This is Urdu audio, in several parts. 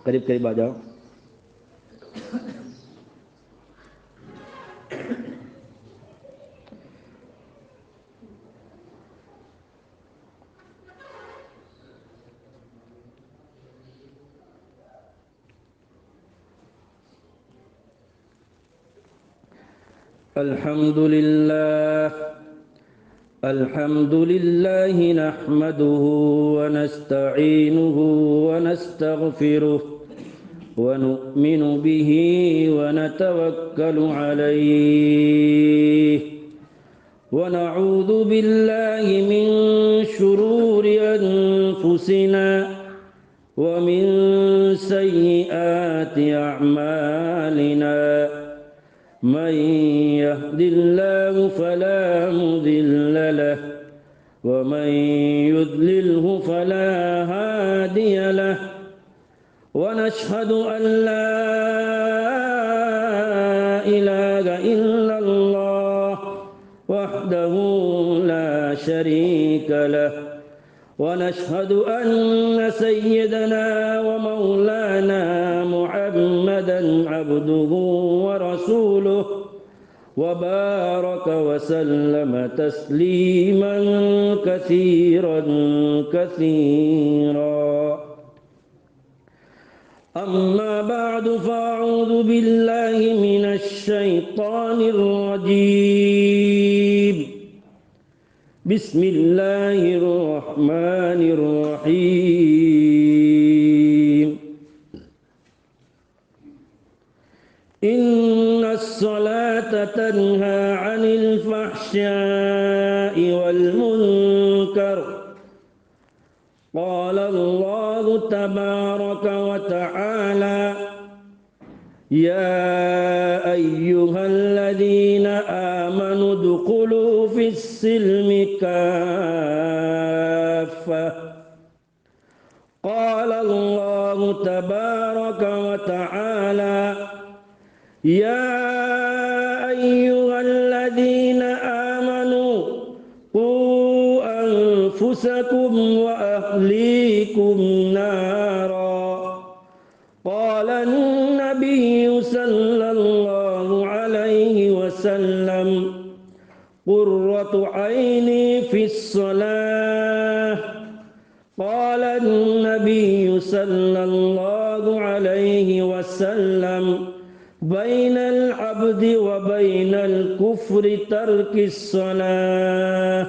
قریب قریب آ جاؤ. الحمد لله نحمده ونستعينه ونستغفره ونؤمن به ونتوكل عليه ونعوذ بالله من شرور أنفسنا ومن سيئات أعمالنا من يهد الله فلا مضل له ومن يضلله فلا هادي له ونشهد أن لا إله إلا الله وحده لا شريك له ونشهد أن سيدنا ومولانا محمدا عبده ورسوله وبارك وسلم تسليما كثيرا كثيرا. أما بعد فأعوذ بالله من الشيطان الرجيم. بسم الله الرحمن الرحيم. إن الصلاة تنهى عن الفحشاء والمنكر. قال الله تبارك وتعالى: يا أيها الذين آمنوا ادخلوا في السلم كافة. قال الله تبارك وتعالى: يا أيها الذين آمنوا قوا أنفسكم وأهليكم نارا. قال النبي صلى الله عليه وسلم: قرة عيني في الصلاة. قال النبي صلى الله عليه وسلم: بين العبد وبين الكفر ترك الصلاة،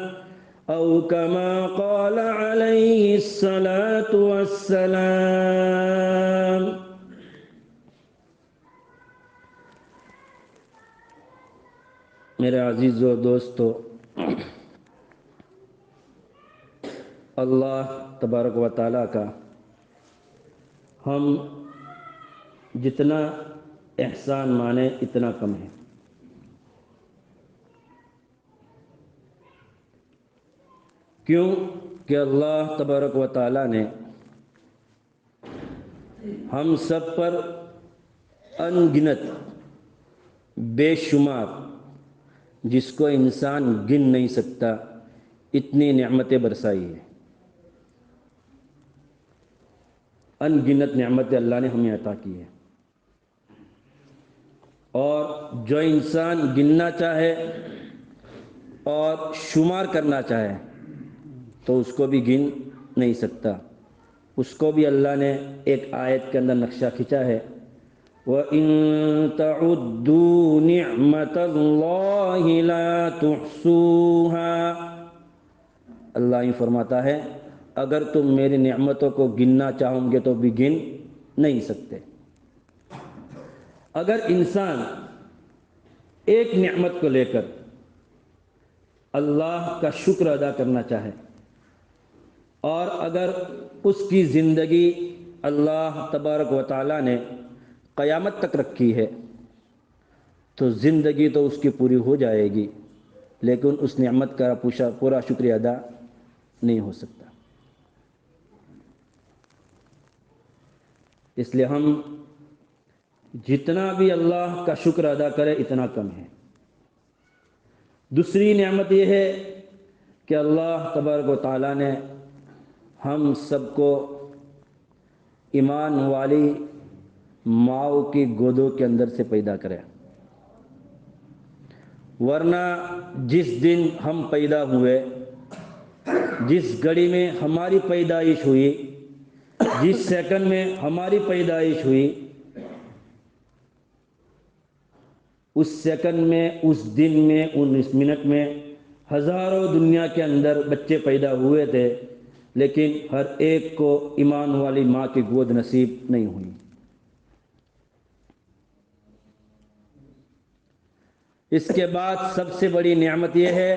أو كما قال عليه الصلاة والسلام. میرے عزیزو دوستو، اللہ تبارک و تعالیٰ کا ہم جتنا احسان مانے اتنا کم ہے. کیوں کہ اللہ تبارک و تعالیٰ نے ہم سب پر ان گنت بے شمار، جس کو انسان گن نہیں سکتا، اتنی نعمتیں برسائی ہیں. ان گنت نعمتیں اللہ نے ہمیں عطا کی ہیں، اور جو انسان گننا چاہے اور شمار کرنا چاہے تو اس کو بھی گن نہیں سکتا. اس کو بھی اللہ نے ایک آیت کے اندر نقشہ کھینچا ہے: وَإِن تَعُدُّوا نِعْمَةَ اللَّهِ لَا تُحْصُوهَا. اللہ یہ فرماتا ہے اگر تم میری نعمتوں کو گننا چاہو گے تو بھی گن نہیں سکتے. اگر انسان ایک نعمت کو لے کر اللہ کا شکر ادا کرنا چاہے، اور اگر اس کی زندگی اللہ تبارک و تعالیٰ نے قیامت تک رکھی ہے تو زندگی تو اس کی پوری ہو جائے گی، لیکن اس نعمت کا پورا شکریہ ادا نہیں ہو سکتا. اس لیے ہم جتنا بھی اللہ کا شکر ادا کرے اتنا کم ہے. دوسری نعمت یہ ہے کہ اللہ تبارک و تعالیٰ نے ہم سب کو ایمان والی ماؤں کی گودوں کے اندر سے پیدا کرے، ورنہ جس دن ہم پیدا ہوئے، جس گھڑی میں ہماری پیدائش ہوئی، جس سیکنڈ میں ہماری پیدائش ہوئی، اس سیکنڈ میں، اس دن میں، اس منٹ میں ہزاروں دنیا کے اندر بچے پیدا ہوئے تھے، لیکن ہر ایک کو ایمان والی ماں کی گود نصیب نہیں ہوئی۔ اس کے بعد سب سے بڑی نعمت یہ ہے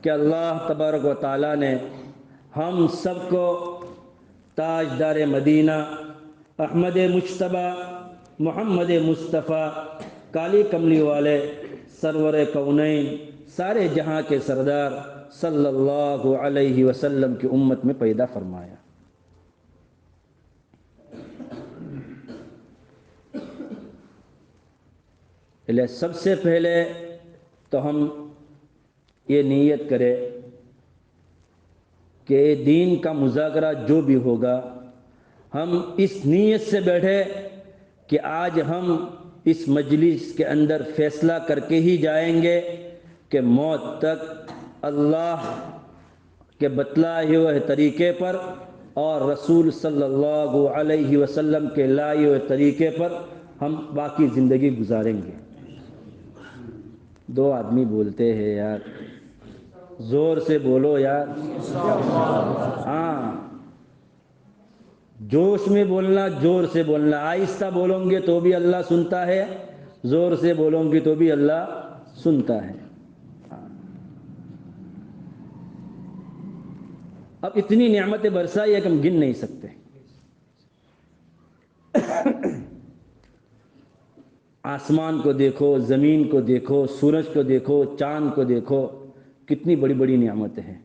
کہ اللہ تبارک و تعالیٰ نے ہم سب کو تاجدار مدینہ احمد مجتبیٰ محمد مصطفیٰ کالی کملی والے سرور کونین سارے جہاں کے سردار صلی اللہ علیہ وسلم کی امت میں پیدا فرمایا۔ سب سے پہلے تو ہم یہ نیت کریں کہ دین کا مذاکرہ جو بھی ہوگا، ہم اس نیت سے بیٹھے کہ آج ہم اس مجلس کے اندر فیصلہ کر کے ہی جائیں گے کہ موت تک اللہ کے بتلائے ہوئے طریقے پر اور رسول صلی اللہ علیہ وسلم کے لائے ہوئے طریقے پر ہم باقی زندگی گزاریں گے۔ دو آدمی بولتے ہیں یار، زور سے بولو یار، ہاں جوش میں بولنا، زور سے بولنا، آہستہ بولوں گے تو بھی اللہ سنتا ہے، زور سے بولوں گی تو بھی اللہ سنتا ہے۔ اب اتنی نعمتیں برسائی ہے کہ ہم گن نہیں سکتے۔ آسمان کو دیکھو، زمین کو دیکھو، سورج کو دیکھو، چاند کو دیکھو، کتنی بڑی بڑی نعمتیں ہیں۔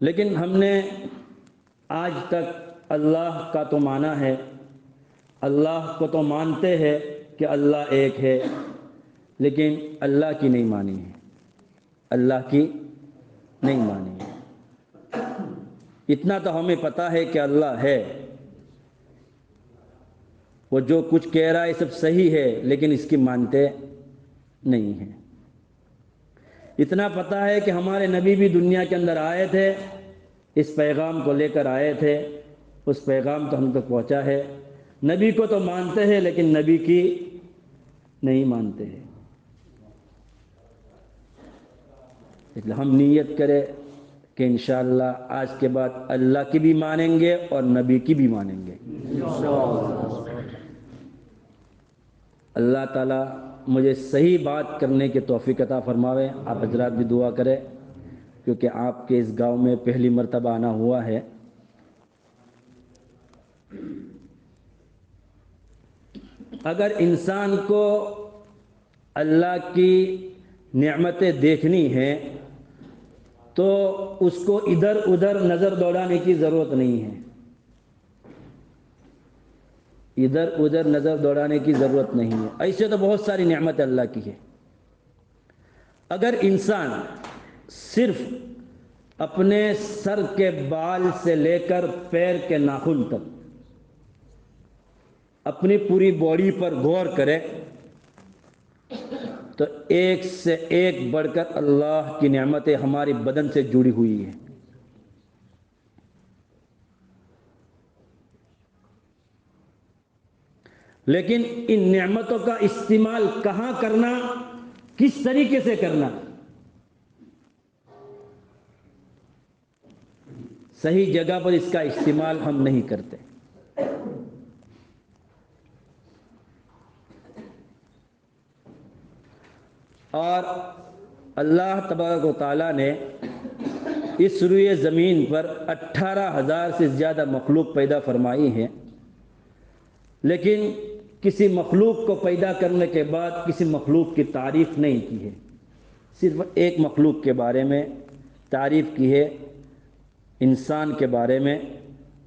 لیکن ہم نے آج تک اللہ کا تو مانا ہے، اللہ کو تو مانتے ہیں کہ اللہ ایک ہے، لیکن اللہ کی نہیں مانی ہے، اللہ کی نہیں مانی ہے۔ اتنا تو ہمیں پتہ ہے کہ اللہ ہے، وہ جو کچھ کہہ رہا ہے سب صحیح ہے، لیکن اس کی مانتے نہیں ہیں۔ اتنا پتہ ہے کہ ہمارے نبی بھی دنیا کے اندر آئے تھے، اس پیغام کو لے کر آئے تھے، اس پیغام تو ہم تک پہنچا ہے۔ نبی کو تو مانتے ہیں لیکن نبی کی نہیں مانتے ہیں۔ اس لیے ہم نیت کریں کہ انشاءاللہ آج کے بعد اللہ کی بھی مانیں گے اور نبی کی بھی مانیں گے۔ اللہ تعالیٰ مجھے صحیح بات کرنے کی توفیق عطا فرماوے۔ آپ حضرات بھی دعا کریں، کیونکہ آپ کے اس گاؤں میں پہلی مرتبہ آنا ہوا ہے۔ اگر انسان کو اللہ کی نعمتیں دیکھنی ہیں تو اس کو ادھر ادھر نظر دوڑانے کی ضرورت نہیں ہے، ادھر ادھر نظر دوڑانے کی ضرورت نہیں ہے۔ ایسے تو بہت ساری نعمت اللہ کی ہے۔ اگر انسان صرف اپنے سر کے بال سے لے کر پیر کے ناخن تک اپنی پوری باڈی پر غور کرے تو ایک سے ایک بڑھ کر اللہ کی نعمتیں ہماری بدن سے جڑی ہوئی ہیں۔ لیکن ان نعمتوں کا استعمال کہاں کرنا، کس طریقے سے کرنا، صحیح جگہ پر اس کا استعمال ہم نہیں کرتے۔ اور اللہ تبارک و تعالیٰ نے اس روئے زمین پر 18,000 سے زیادہ مخلوق پیدا فرمائی ہے، لیکن کسی مخلوق کو پیدا کرنے کے بعد کسی مخلوق کی تعریف نہیں کی ہے، صرف ایک مخلوق کے بارے میں تعریف کی ہے، انسان کے بارے میں،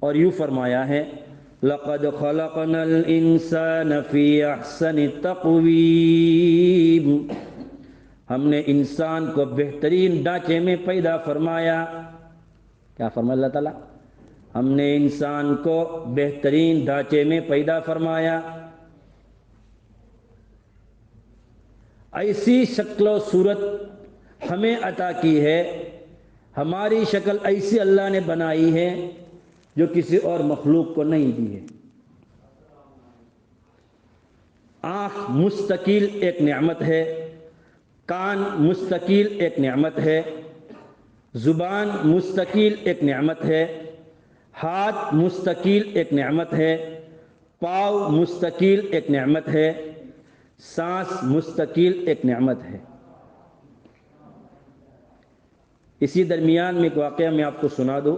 اور یوں فرمایا ہے لقد خلقنا الانسان فی احسن تقویم، ہم نے انسان کو بہترین ڈھانچے میں پیدا فرمایا۔ کیا فرمایا اللہ تعالیٰ؟ ہم نے انسان کو بہترین ڈھانچے میں پیدا فرمایا، ایسی شکل و صورت ہمیں عطا کی ہے، ہماری شکل ایسی اللہ نے بنائی ہے جو کسی اور مخلوق کو نہیں دی ہے۔ آنکھ مستقل ایک نعمت ہے، کان مستقل ایک نعمت ہے، زبان مستقل ایک نعمت ہے، ہاتھ مستقل ایک نعمت ہے، پاؤں مستقل ایک نعمت ہے، سانس مستقل ایک نعمت ہے۔ اسی درمیان میں ایک واقعہ میں آپ کو سنا دوں۔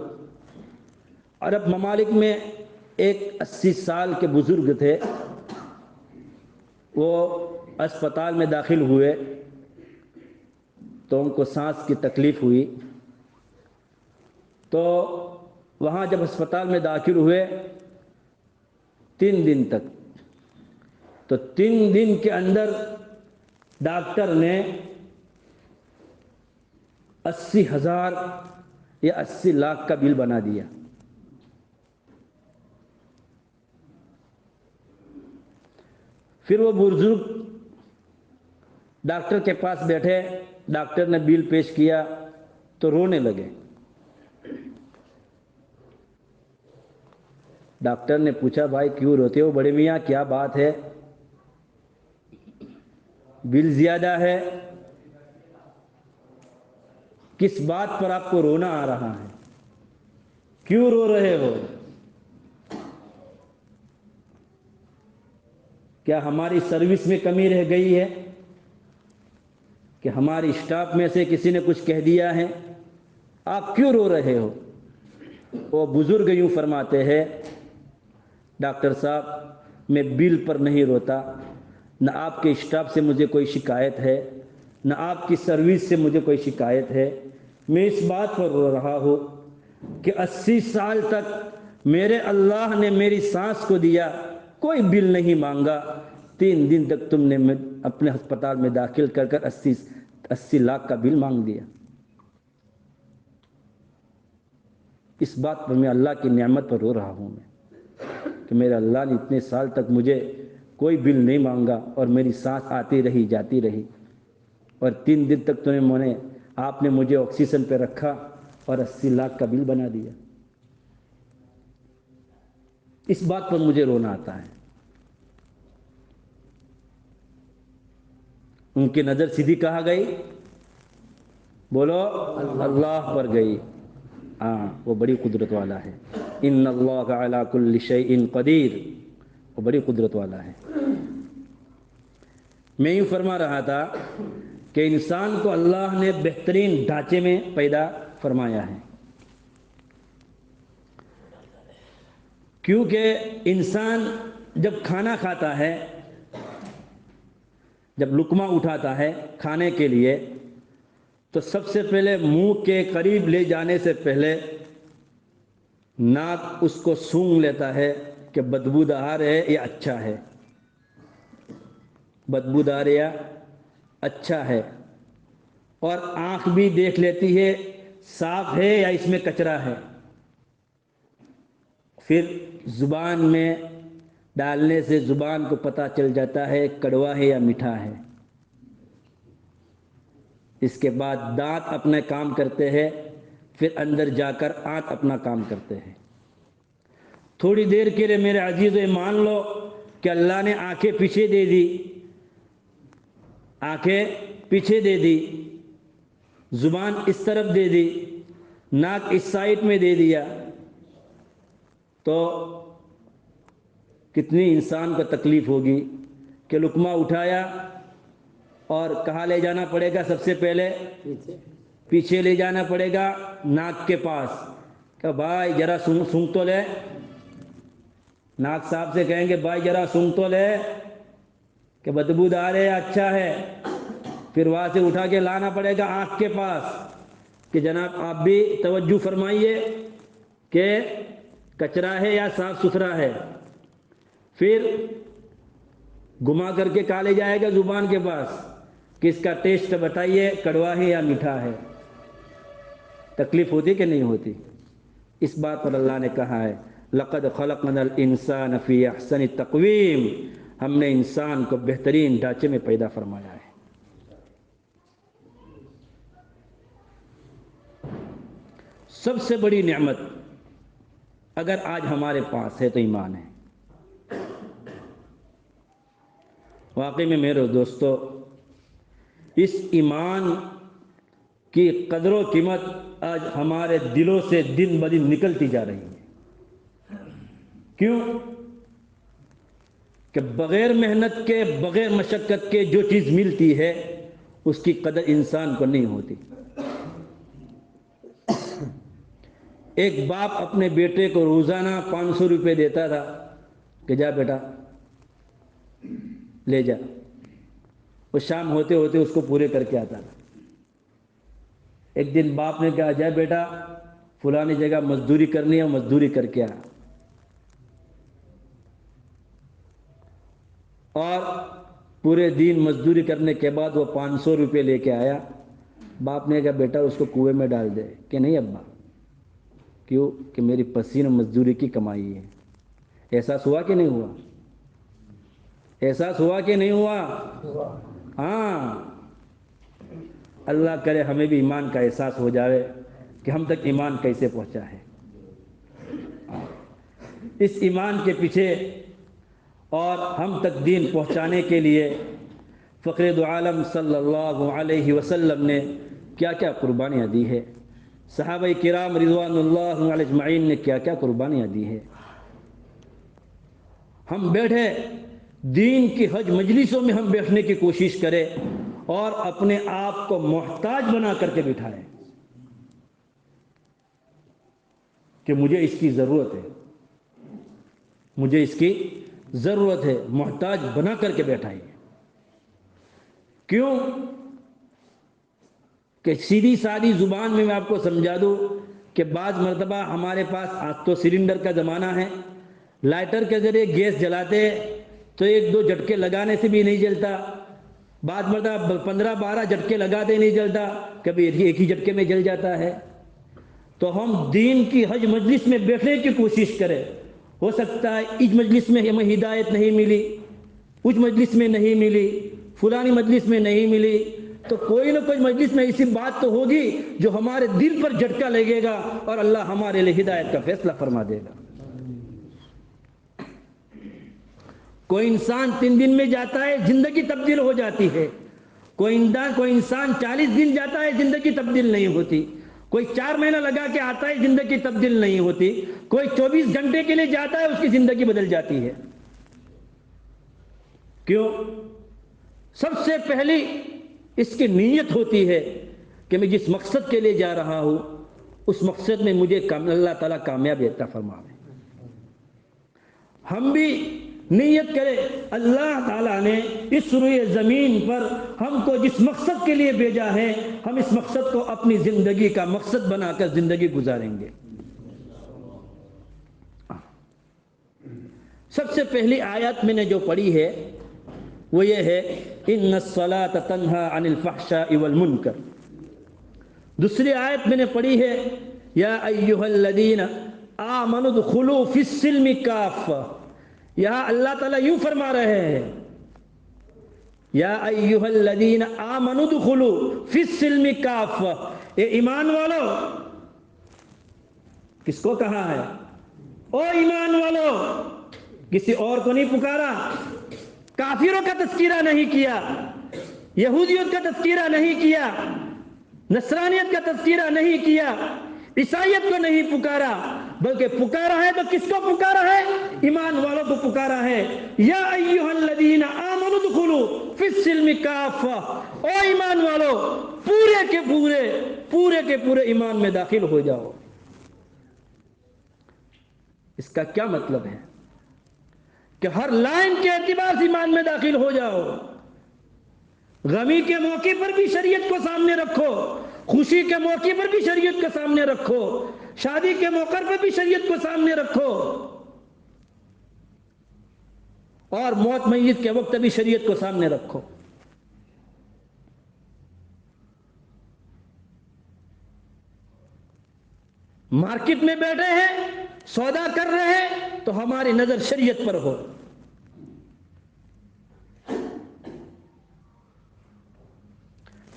عرب ممالک میں ایک 80 سال کے بزرگ تھے، وہ اسپتال میں داخل ہوئے تو ان کو سانس کی تکلیف ہوئی، تو وہاں جب اسپتال میں داخل ہوئے 3 دن تک، تو 3 دن کے اندر ڈاکٹر نے 80,000 یا 80 لاکھ کا بل بنا دیا۔ پھر وہ بزرگ ڈاکٹر کے پاس بیٹھے، ڈاکٹر نے بل پیش کیا تو رونے لگے۔ ڈاکٹر نے پوچھا بھائی کیوں روتے ہو بڑے میاں، کیا بات ہے؟ بل زیادہ ہے، کس بات پر آپ کو رونا آ رہا ہے؟ کیوں رو رہے ہو؟ کیا ہماری سروس میں کمی رہ گئی ہے کہ ہماری اسٹاف میں سے کسی نے کچھ کہہ دیا ہے؟ آپ کیوں رو رہے ہو؟ وہ بزرگ یوں فرماتے ہیں ڈاکٹر صاحب میں بل پر نہیں روتا، نہ آپ کے اسٹاف سے مجھے کوئی شکایت ہے، نہ آپ کی سروس سے مجھے کوئی شکایت ہے، میں اس بات پر رو رہا ہوں کہ 80 سال تک میرے اللہ نے میری سانس کو دیا، کوئی بل نہیں مانگا، 3 دن تک تم نے اپنے ہسپتال میں داخل کر 80 لاکھ کا بل مانگ دیا۔ اس بات پر میں اللہ کی نعمت پر رو رہا ہوں میں کہ میرے اللہ نے اتنے سال تک مجھے کوئی بل نہیں مانگا اور میری سانس آتی رہی جاتی رہی، اور 3 دن تک آپ نے مجھے آکسیجن پہ رکھا اور 80 لاکھ کا بل بنا دیا۔ اس بات پر مجھے رونا آتا ہے۔ ان کی نظر سیدھی کہاں گئی؟ بولو اللہ پر گئی۔ ہاں، وہ بڑی قدرت والا ہے۔ ان اللہ علی کل شیء قدیر، وہ بڑی قدرت والا ہے۔ میں یوں فرما رہا تھا کہ انسان کو اللہ نے بہترین ڈھانچے میں پیدا فرمایا ہے، کیونکہ انسان جب کھانا کھاتا ہے، جب لقمہ اٹھاتا ہے کھانے کے لیے، تو سب سے پہلے منہ کے قریب لے جانے سے پہلے ناک اس کو سونگھ لیتا ہے کہ بدبودار ہے یا اچھا ہے، بدبودار یا اچھا ہے، اور آنکھ بھی دیکھ لیتی ہے صاف ہے یا اس میں کچرا ہے، پھر زبان میں ڈالنے سے زبان کو پتہ چل جاتا ہے کڑوا ہے یا میٹھا ہے۔ اس کے بعد دانت اپنا کام کرتے ہیں، پھر اندر جا کر آنکھ اپنا کام کرتے ہیں۔ تھوڑی دیر کے لیے میرے عزیزو یہ مان لو کہ اللہ نے آنکھیں پیچھے دے دی، آنکھیں پیچھے دے دی، زبان اس طرف دے دی، ناک اس سائڈ میں دے دیا، تو کتنی انسان کو تکلیف ہوگی کہ لقمہ اٹھایا اور کہاں لے جانا پڑے گا؟ سب سے پہلے پیچھے لے جانا پڑے گا، ناک کے پاس، کہ بھائی ذرا سونگ تو لے۔ ناک صاحب سے کہیں گے بھائی ذرا سونگ تو لے کہ بدبودار ہے یا اچھا ہے، پھر وہاں سے اٹھا کے لانا پڑے گا آنکھ کے پاس کہ جناب آپ بھی توجہ فرمائیے کہ کچرا ہے یا صاف ستھرا ہے۔ پھر گھما کر کے کہا لے جائے گا زبان کے پاس کہ اس کا ٹیسٹ بتائیے کڑوا ہے یا میٹھا ہے. تکلیف ہوتی کہ نہیں ہوتی؟ اس بات پر اللہ نے کہا ہے لقد خلقنا الانسان فی احسن تقویم، ہم نے انسان کو بہترین ڈھانچے میں پیدا فرمایا ہے. سب سے بڑی نعمت اگر آج ہمارے پاس ہے تو ایمان ہے. واقعی میں میرے دوستو، اس ایمان کی قدر و قیمت آج ہمارے دلوں سے دن بدن نکلتی جا رہی ہے. کیوں کہ بغیر محنت کے، بغیر مشقت کے جو چیز ملتی ہے اس کی قدر انسان کو نہیں ہوتی. ایک باپ اپنے بیٹے کو روزانہ 500 روپے دیتا تھا کہ جا بیٹا لے جا. وہ شام ہوتے ہوتے اس کو پورے کر کے آتا تھا. ایک دن باپ نے کہا جا بیٹا فلانی جگہ مزدوری کرنی ہے، مزدوری کر کے آ. اور پورے دن مزدوری کرنے کے بعد وہ 500 روپے لے کے آیا. باپ نے کہا بیٹا اس کو کنویں میں ڈال دے. کہ نہیں ابا. کیوں؟ کہ میری پسینہ مزدوری کی کمائی ہے. احساس ہوا کہ نہیں ہوا؟ احساس ہوا کہ نہیں ہوا؟ ہاں. اللہ کرے ہمیں بھی ایمان کا احساس ہو جائے کہ ہم تک ایمان کیسے پہنچا ہے. اس ایمان کے پیچھے اور ہم تک دین پہنچانے کے لیے فخر دو عالم صلی اللہ علیہ وسلم نے کیا کیا قربانیاں دی ہے. صحابہ کرام رضوان اللہ علیہ اجمعین نے کیا کیا قربانیاں دی ہے. ہم بیٹھے دین کی حج مجلسوں میں ہم بیٹھنے کی کوشش کریں اور اپنے آپ کو محتاج بنا کر کے بٹھائیں کہ مجھے اس کی ضرورت ہے، مجھے اس کی ضرورت ہے. محتاج بنا کر کے بیٹھائیں. کیوں کہ سیدھی سادی زبان میں آپ کو سمجھا دوں کہ بعض مرتبہ ہمارے پاس آج تو سلنڈر کا زمانہ ہے، لائٹر کے ذریعے گیس جلاتے تو 1-2 جھٹکے لگانے سے بھی نہیں جلتا. بعض مرتبہ 15-12 جھٹکے لگاتے نہیں جلتا، کبھی ایک ہی جھٹکے میں جل جاتا ہے. تو ہم دین کی حج مجلس میں بیٹھنے کی کوشش کریں. ہو سکتا ہے اس مجلس میں ہمیں ہدایت نہیں ملی، اس مجلس میں نہیں ملی، فلانی مجلس میں نہیں ملی، تو کوئی نہ کوئی مجلس میں ایسی بات تو ہوگی جو ہمارے دل پر جھٹکا لگے گا اور اللہ ہمارے لیے ہدایت کا فیصلہ فرما دے گا. کوئی انسان 3 دن میں جاتا ہے زندگی تبدیل ہو جاتی ہے. کوئی انسان 40 دن جاتا ہے زندگی تبدیل نہیں ہوتی. کوئی 4 مہینہ لگا کے آتا ہے زندگی تبدیل نہیں ہوتی. کوئی 24 گھنٹے کے لیے جاتا ہے اس کی زندگی بدل جاتی ہے. کیوں؟ سب سے پہلی اس کی نیت ہوتی ہے کہ میں جس مقصد کے لیے جا رہا ہوں اس مقصد میں مجھے اللہ تعالیٰ کامیابی عطا فرمائے. ہم بھی نیت کرے اللہ تعالیٰ نے اس روئے زمین پر ہم کو جس مقصد کے لیے بھیجا ہے ہم اس مقصد کو اپنی زندگی کا مقصد بنا کر زندگی گزاریں گے. سب سے پہلی آیت میں نے جو پڑھی ہے وہ یہ ہے ان الصلاۃ تنہی عن الفحشاء والمنکر. دوسری آیت میں نے پڑھی ہے یا ایھا الذین آمنوا ادخلوا فی السلم کافہ. یہاں اللہ تعالیٰ یوں فرما رہے ہیں یا ایھا الذین آمنوا ادخلوا فی السلم کافہ. اے ایمان والو. کس کو کہا ہے؟ او ایمان والو. کسی اور کو نہیں پکارا. کافروں کا تذکرہ نہیں کیا، یہودیت کا تذکرہ نہیں کیا، نصرانیت کا تذکرہ نہیں کیا، عیسائیت کو نہیں پکارا، بلکہ پکارا ہے تو کس کو پکارا ہے؟ ایمان والوں کو پکارا ہے. یا ایھا الذین آمنوا ادخلوا فی السلم کافہ. او ایمان والو پورے کے پورے ایمان میں داخل ہو جاؤ. اس کا کیا مطلب ہے؟ کہ ہر لائن کے اعتبار سے ایمان میں داخل ہو جاؤ. غمی کے موقع پر بھی شریعت کو سامنے رکھو، خوشی کے موقع پر بھی شریعت کو سامنے رکھو، شادی کے موقع پر بھی شریعت کو سامنے رکھو. اور موت میت کے وقت بھی شریعت کو سامنے رکھو۔ مارکیٹ میں بیٹھے ہیں، سودا کر رہے ہیں، تو ہماری نظر شریعت پر ہو۔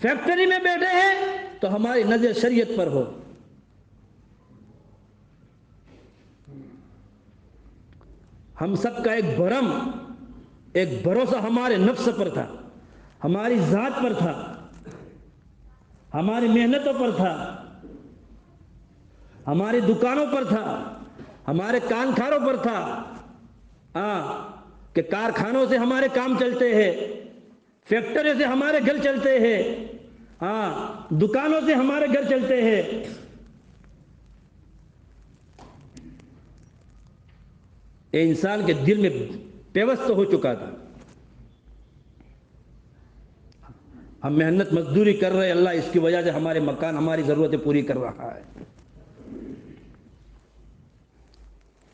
فیکٹری میں بیٹھے ہیں تو ہماری نظر شریعت پر ہو۔ ہم سب کا ایک بھرم، ایک بھروسہ ہمارے نفس پر تھا، ہماری ذات پر تھا، ہماری محنتوں پر تھا، ہماری دکانوں پر تھا، ہمارے کانخاروں پر تھا، کہ کارخانوں سے ہمارے کام چلتے ہیں، فیکٹری سے ہمارے گھر چلتے ہیں، دکانوں سے ہمارے گھر چلتے ہیں۔ یہ انسان کے دل میں پیوست ہو چکا تھا۔ ہم محنت مزدوری کر رہے، اللہ اس کی وجہ سے ہمارے مکان، ہماری ضرورتیں پوری کر رہا ہے۔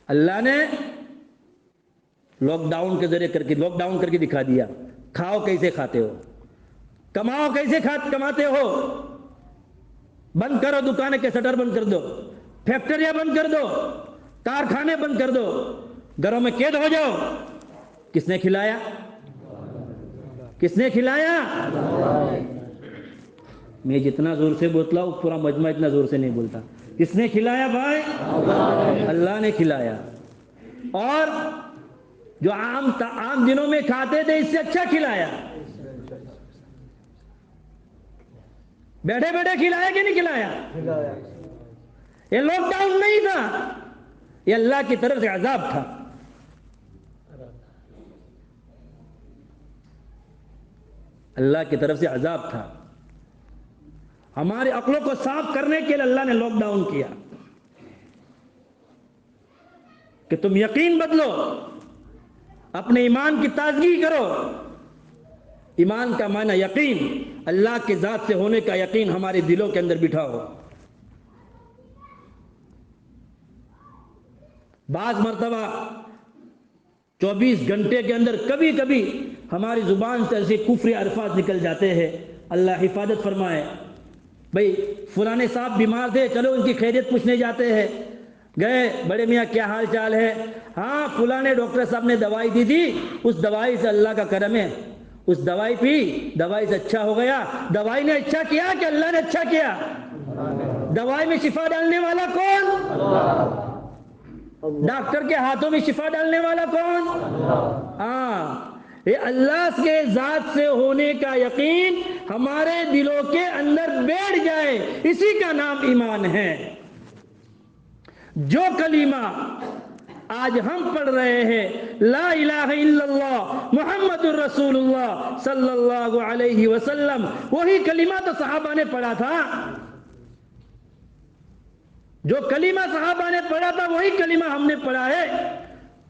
اللہ نے لاک ڈاؤن کے ذریعے لاک ڈاؤن کر کے دکھا دیا، کھاؤ کیسے کھاتے ہو، کماؤ کیسے کماتے ہو۔ بند کرو دکانیں کے شٹر بند کر دو، فیکٹریاں بند کر دو، کارخانے بند کر دو، گھروں میں قید ہو جاؤ۔ کس نے کھلایا؟ کس نے کھلایا؟ میں جتنا زور سے بولتا ہوں پورا مجمع اتنا زور سے نہیں بولتا۔ کس نے کھلایا بھائی؟ اللہ نے کھلایا۔ اور جو عام دنوں میں کھاتے تھے اس سے اچھا کھلایا۔ بیٹھے بیٹھے کھلایا کہ نہیں کھلایا؟ یہ لاک ڈاؤن نہیں تھا، یہ اللہ کی طرف سے عذاب تھا۔ اللہ کی طرف سے عذاب تھا۔ ہمارے عقلوں کو صاف کرنے کے لیے اللہ نے لاک ڈاؤن کیا کہ تم یقین بدلو، اپنے ایمان کی تازگی کرو۔ ایمان کا معنی یقین، اللہ کے ذات سے ہونے کا یقین ہمارے دلوں کے اندر بٹھاؤ۔ بعض مرتبہ 24 گھنٹے کے اندر کبھی کبھی ہماری زبان سے ایسے کفری الفاظ نکل جاتے ہیں، اللہ حفاظت فرمائے۔ بھئی فلانے صاحب بیمار تھے، چلو ان کی خیریت پوچھنے جاتے ہیں، گئے، بڑے میاں کیا حال چال ہے؟ ہاں فلانے ڈاکٹر صاحب نے دوائی دی تھی، اس دوائی سے اللہ کا کرم ہے، اس دوائی پی، دوائی سے اچھا ہو گیا۔ دوائی نے اچھا کیا کہ اللہ نے اچھا کیا؟ دوائی میں شفا ڈالنے والا کون؟ ڈاکٹر کے ہاتھوں میں شفا ڈالنے والا کون؟ یہ اللہ کے ذات سے ہونے کا یقین ہمارے دلوں کے اندر بیٹھ جائے، اسی کا نام ایمان ہے۔ جو کلمہ آج ہم پڑھ رہے ہیں، لا الہ الا اللہ محمد الرسول اللہ صلی اللہ علیہ وسلم، وہی کلمہ تو صحابہ نے پڑھا تھا۔ جو کلمہ صحابہ نے پڑھا تھا وہی کلمہ ہم نے پڑھا ہے۔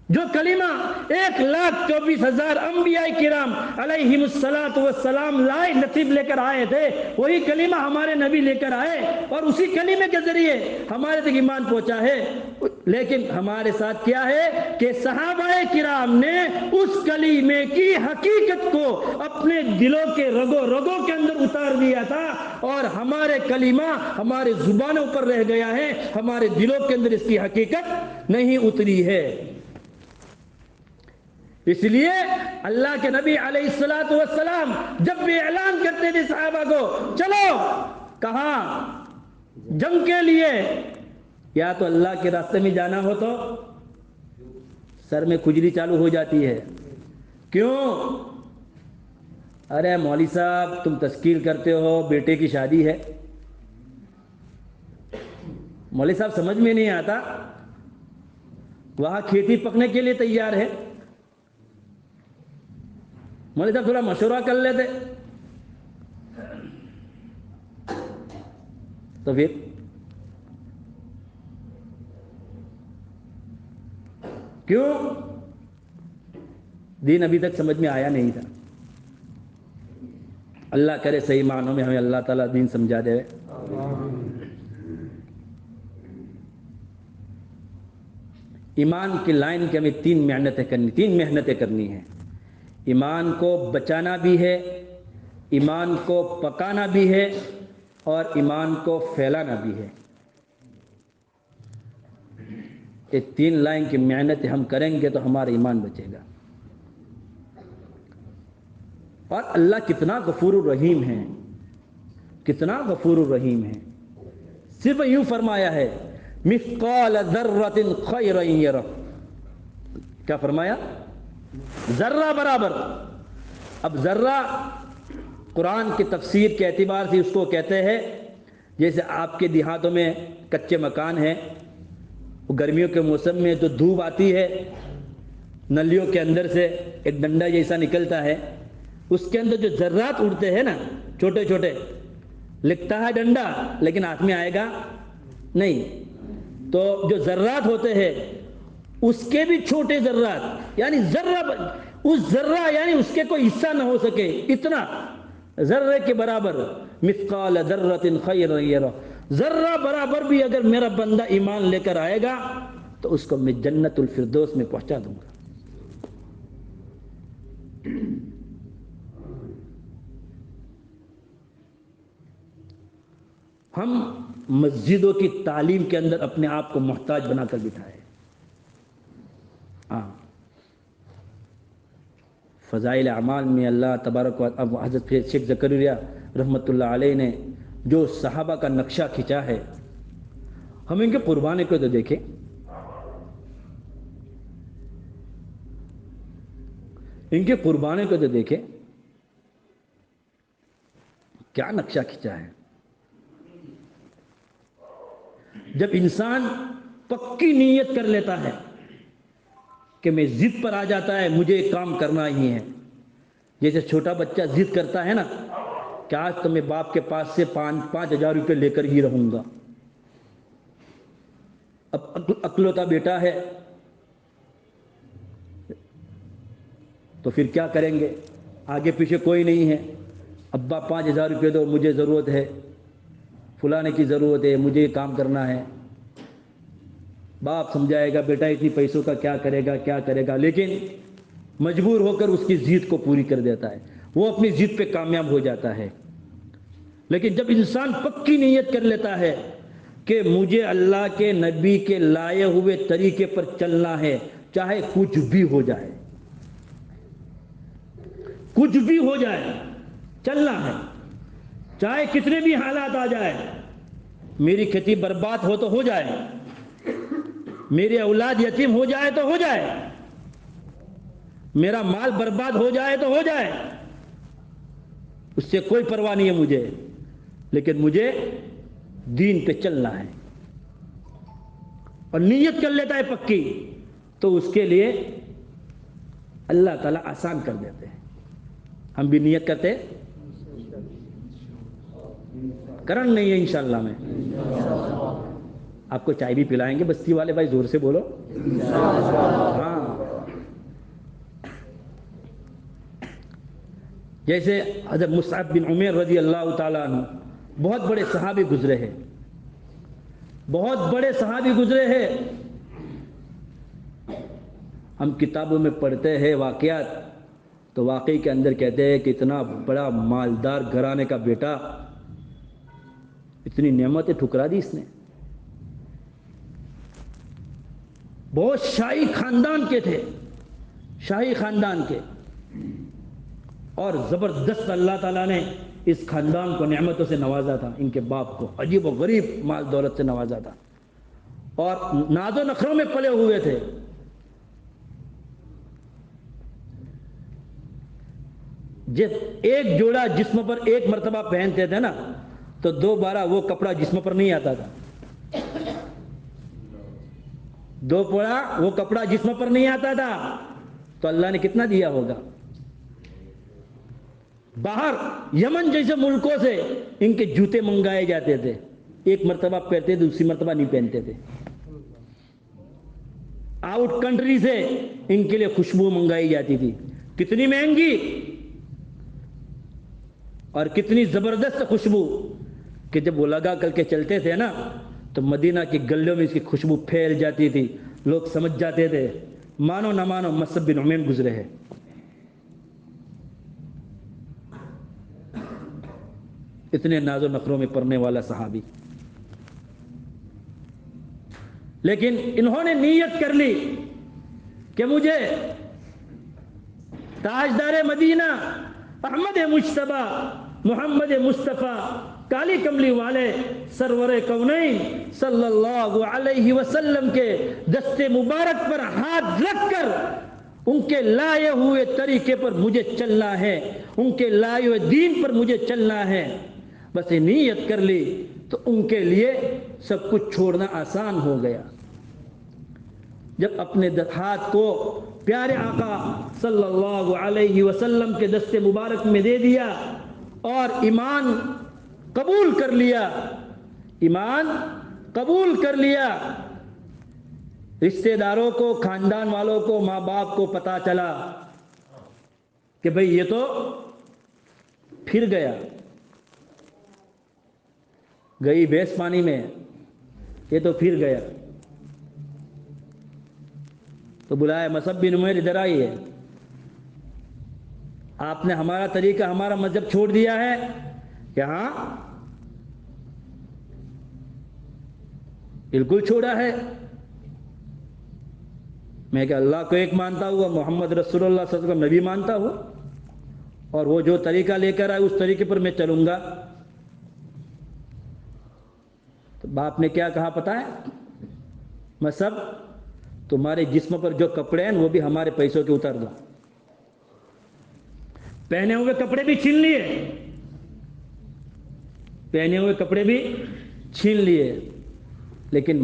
جو کلمہ 1,24,000 انبیاء کرام علیہم السلام لائے نصیب لے کر آئے تھے، وہی کلمہ ہمارے نبی لے کر آئے، اور اسی کلمے کے ذریعے ہمارے تک ایمان پہنچا ہے۔ لیکن ہمارے ساتھ کیا ہے کہ صحابہ کرام نے اس کلمے کی حقیقت کو اپنے دلوں کے رگوں رگوں کے اندر اتار دیا تھا، اور ہمارے کلمہ ہمارے زبانوں پر رہ گیا ہے، ہمارے دلوں کے اندر اس کی حقیقت نہیں اتری ہے۔ اس لیے اللہ کے نبی علیہ السلام جب بھی اعلان کرتے تھے صحابہ کو، چلو کہاں؟ جنگ کے لیے۔ یا تو اللہ کے راستے میں جانا ہو تو سر میں کھجلی چالو ہو جاتی ہے۔ کیوں؟ ارے مولوی صاحب تم تذکیر کرتے ہو، بیٹے کی شادی ہے۔ مولوی صاحب سمجھ میں نہیں آتا، وہاں کھیتی پکنے کے لیے تیار ہے، مولوی صاحب تھوڑا مشورہ کر لیتے تو پھر کیوں؟ دین ابھی تک سمجھ میں آیا نہیں تھا۔ اللہ کرے صحیح معنوں میں ہمیں اللہ تعالیٰ دین سمجھا دے۔ ایمان کی لائن کے ہمیں تین محنتیں کرنی ہیں. ایمان کو بچانا بھی ہے، ایمان کو پکانا بھی ہے، اور ایمان کو پھیلانا بھی ہے. یہ تین لائن کی محنت ہم کریں گے تو ہمارا ایمان بچے گا. اور اللہ کتنا غفور الرحیم ہے، کتنا غفور الرحیم ہے. صرف یوں فرمایا ہے مثقال ذرۃ خیرا یرہ. کیا فرمایا؟ ذرہ برابر. اب ذرہ قرآن کی تفسیر کے اعتبار سے اس کو کہتے ہیں جیسے آپ کے دیہاتوں میں کچے مکان ہیں، وہ گرمیوں کے موسم میں تو دھوپ آتی ہے، نلیوں کے اندر سے ایک ڈنڈا جیسا نکلتا ہے، اس کے اندر جو ذرات اڑتے ہیں نا چھوٹے چھوٹے، لکھتا ہے ڈنڈا لیکن ہاتھ میں آئے گا نہیں. تو جو ذرات ہوتے ہیں اس کے بھی چھوٹے ذرات، یعنی اس ذرہ یعنی اس کے کوئی حصہ نہ ہو سکے اتنا، ذرے کے برابر. مثقال ذرۃ خیرا یرہ. ذرہ برابر بھی اگر میرا بندہ ایمان لے کر آئے گا تو اس کو میں جنت الفردوس میں پہنچا دوں گا. ہم مسجدوں کی تعلیم کے اندر اپنے آپ کو محتاج بنا کر بٹھائے. فضائل اعمال میں اللہ تبارک و اب حضرت شیخ زکریا رحمۃ اللہ علیہ نے جو صحابہ کا نقشہ کھینچا ہے، ہم ان کے قربانی کو تو دیکھیں. ان کے قربانی کو تو دیکھیں کیا نقشہ کھینچا ہے. جب انسان پکی نیت کر لیتا ہے کہ میں ضد پر آ جاتا ہے مجھے ایک کام کرنا ہی ہے، جیسے چھوٹا بچہ ضد کرتا ہے نا کہ آج تو میں باپ کے پاس سے 5,000 روپے لے کر ہی رہوں گا. اب اکلوتا بیٹا ہے تو پھر کیا کریں گے؟ آگے پیچھے کوئی نہیں ہے، ابا 5,000 روپے دو، مجھے ضرورت ہے، فلانے کی ضرورت ہے، مجھے یہ کام کرنا ہے. باپ سمجھائے گا بیٹا اتنی پیسوں کا کیا کرے گا، لیکن مجبور ہو کر اس کی ضد کو پوری کر دیتا ہے، وہ اپنی ضد پہ کامیاب ہو جاتا ہے. لیکن جب انسان پکی نیت کر لیتا ہے کہ مجھے اللہ کے نبی کے لائے ہوئے طریقے پر چلنا ہے، چاہے کچھ بھی ہو جائے، کچھ بھی ہو جائے چلنا ہے، چاہے کتنے بھی حالات آ جائے، میری کھیتی برباد ہو تو ہو جائے، میری اولاد یتیم ہو جائے تو ہو جائے، میرا مال برباد ہو جائے تو ہو جائے، اس سے کوئی پرواہ نہیں ہے مجھے، لیکن مجھے دین پہ چلنا ہے. اور نیت کر لیتا ہے پکی تو اس کے لیے اللہ تعالیٰ آسان کر دیتے ہیں. ہم بھی نیت کرتے کرن نہیں ہے انشاءاللہ. میں آپ کو چائے بھی پلائیں گے، بستی والے بھائی زور سے بولو. ہاں جیسے حضرت مصعب بن عمیر رضی اللہ تعالیٰ عنہ بہت بڑے صحابی گزرے ہیں، بہت بڑے صحابی گزرے ہیں. ہم کتابوں میں پڑھتے ہیں واقعات تو واقعی کے اندر کہتے ہیں کہ اتنا بڑا مالدار گھرانے کا بیٹا، اتنی نعمتیں ٹھکرا دی اس نے. بہت شاہی خاندان کے تھے، شاہی خاندان کے، اور زبردست اللہ تعالیٰ نے اس خاندان کو نعمتوں سے نوازا تھا. ان کے باپ کو عجیب و غریب مال دولت سے نوازا تھا اور ناز و نخروں میں پلے ہوئے تھے. جب ایک جوڑا جسم پر ایک مرتبہ پہنتے تھے نا تو دوبارہ وہ کپڑا جسم پر نہیں آتا تھا. دوبارہ وہ کپڑا جسم پر نہیں آتا تھا تو اللہ نے کتنا دیا ہوگا. باہر یمن جیسے ملکوں سے ان کے جوتے منگائے جاتے تھے، ایک مرتبہ پہنتے تھے، دوسری مرتبہ نہیں پہنتے تھے. آؤٹ کنٹری سے ان کے لیے خوشبو منگائی جاتی تھی، کتنی مہنگی اور کتنی زبردست خوشبو کہ جب وہ لگا کر کے چلتے تھے نا تو مدینہ کی گلیوں میں اس کی خوشبو پھیل جاتی تھی. لوگ سمجھ جاتے تھے مانو نہ مانو مصعب بن عمیر گزرے ہیں. اتنے ناز و نخروں میں پڑنے والا صحابی. لیکن انہوں نے نیت کر لی کہ مجھے تاجدار مدینہ احمد مجتبی محمد مصطفیٰ کالی کملی والے سرور کونین صلی اللہ علیہ وسلم کے دست مبارک پر ہاتھ رکھ کر ان کے لائے ہوئے طریقے پر مجھے چلنا ہے، ان کے لائے ہوئے دین پر مجھے چلنا ہے. بس یہ نیت کر لی تو ان کے لیے سب کچھ چھوڑنا آسان ہو گیا. جب اپنے ہاتھ کو پیارے آقا صلی اللہ علیہ وسلم کے دست مبارک میں دے دیا اور ایمان قبول کر لیا، ایمان قبول کر لیا، رشتہ داروں کو، خاندان والوں کو، ماں باپ کو پتہ چلا کہ بھئی یہ تو پھر گیا، گئی بھینس پانی میں، یہ تو پھر گیا. تو بلایا مصعب بن عمیر ادھر آئیے، آپ نے ہمارا طریقہ ہمارا مذہب چھوڑ دیا ہے کہ ہاں بالکل چھوڑا ہے. میں کہ اللہ کو ایک مانتا ہوں، محمد رسول اللہ صلی اللہ علیہ وسلم نبی مانتا ہوں، اور وہ جو طریقہ لے کر آئے اس طریقے پر میں چلوں گا. تو باپ نے کیا کہا پتہ ہے؟ مصعب تمہارے جسم پر جو کپڑے ہیں وہ بھی ہمارے پیسوں کے اتار دو. پہنے ہوئے کپڑے بھی چھین لیے، پہنے ہوئے کپڑے بھی چھین لیے. لیکن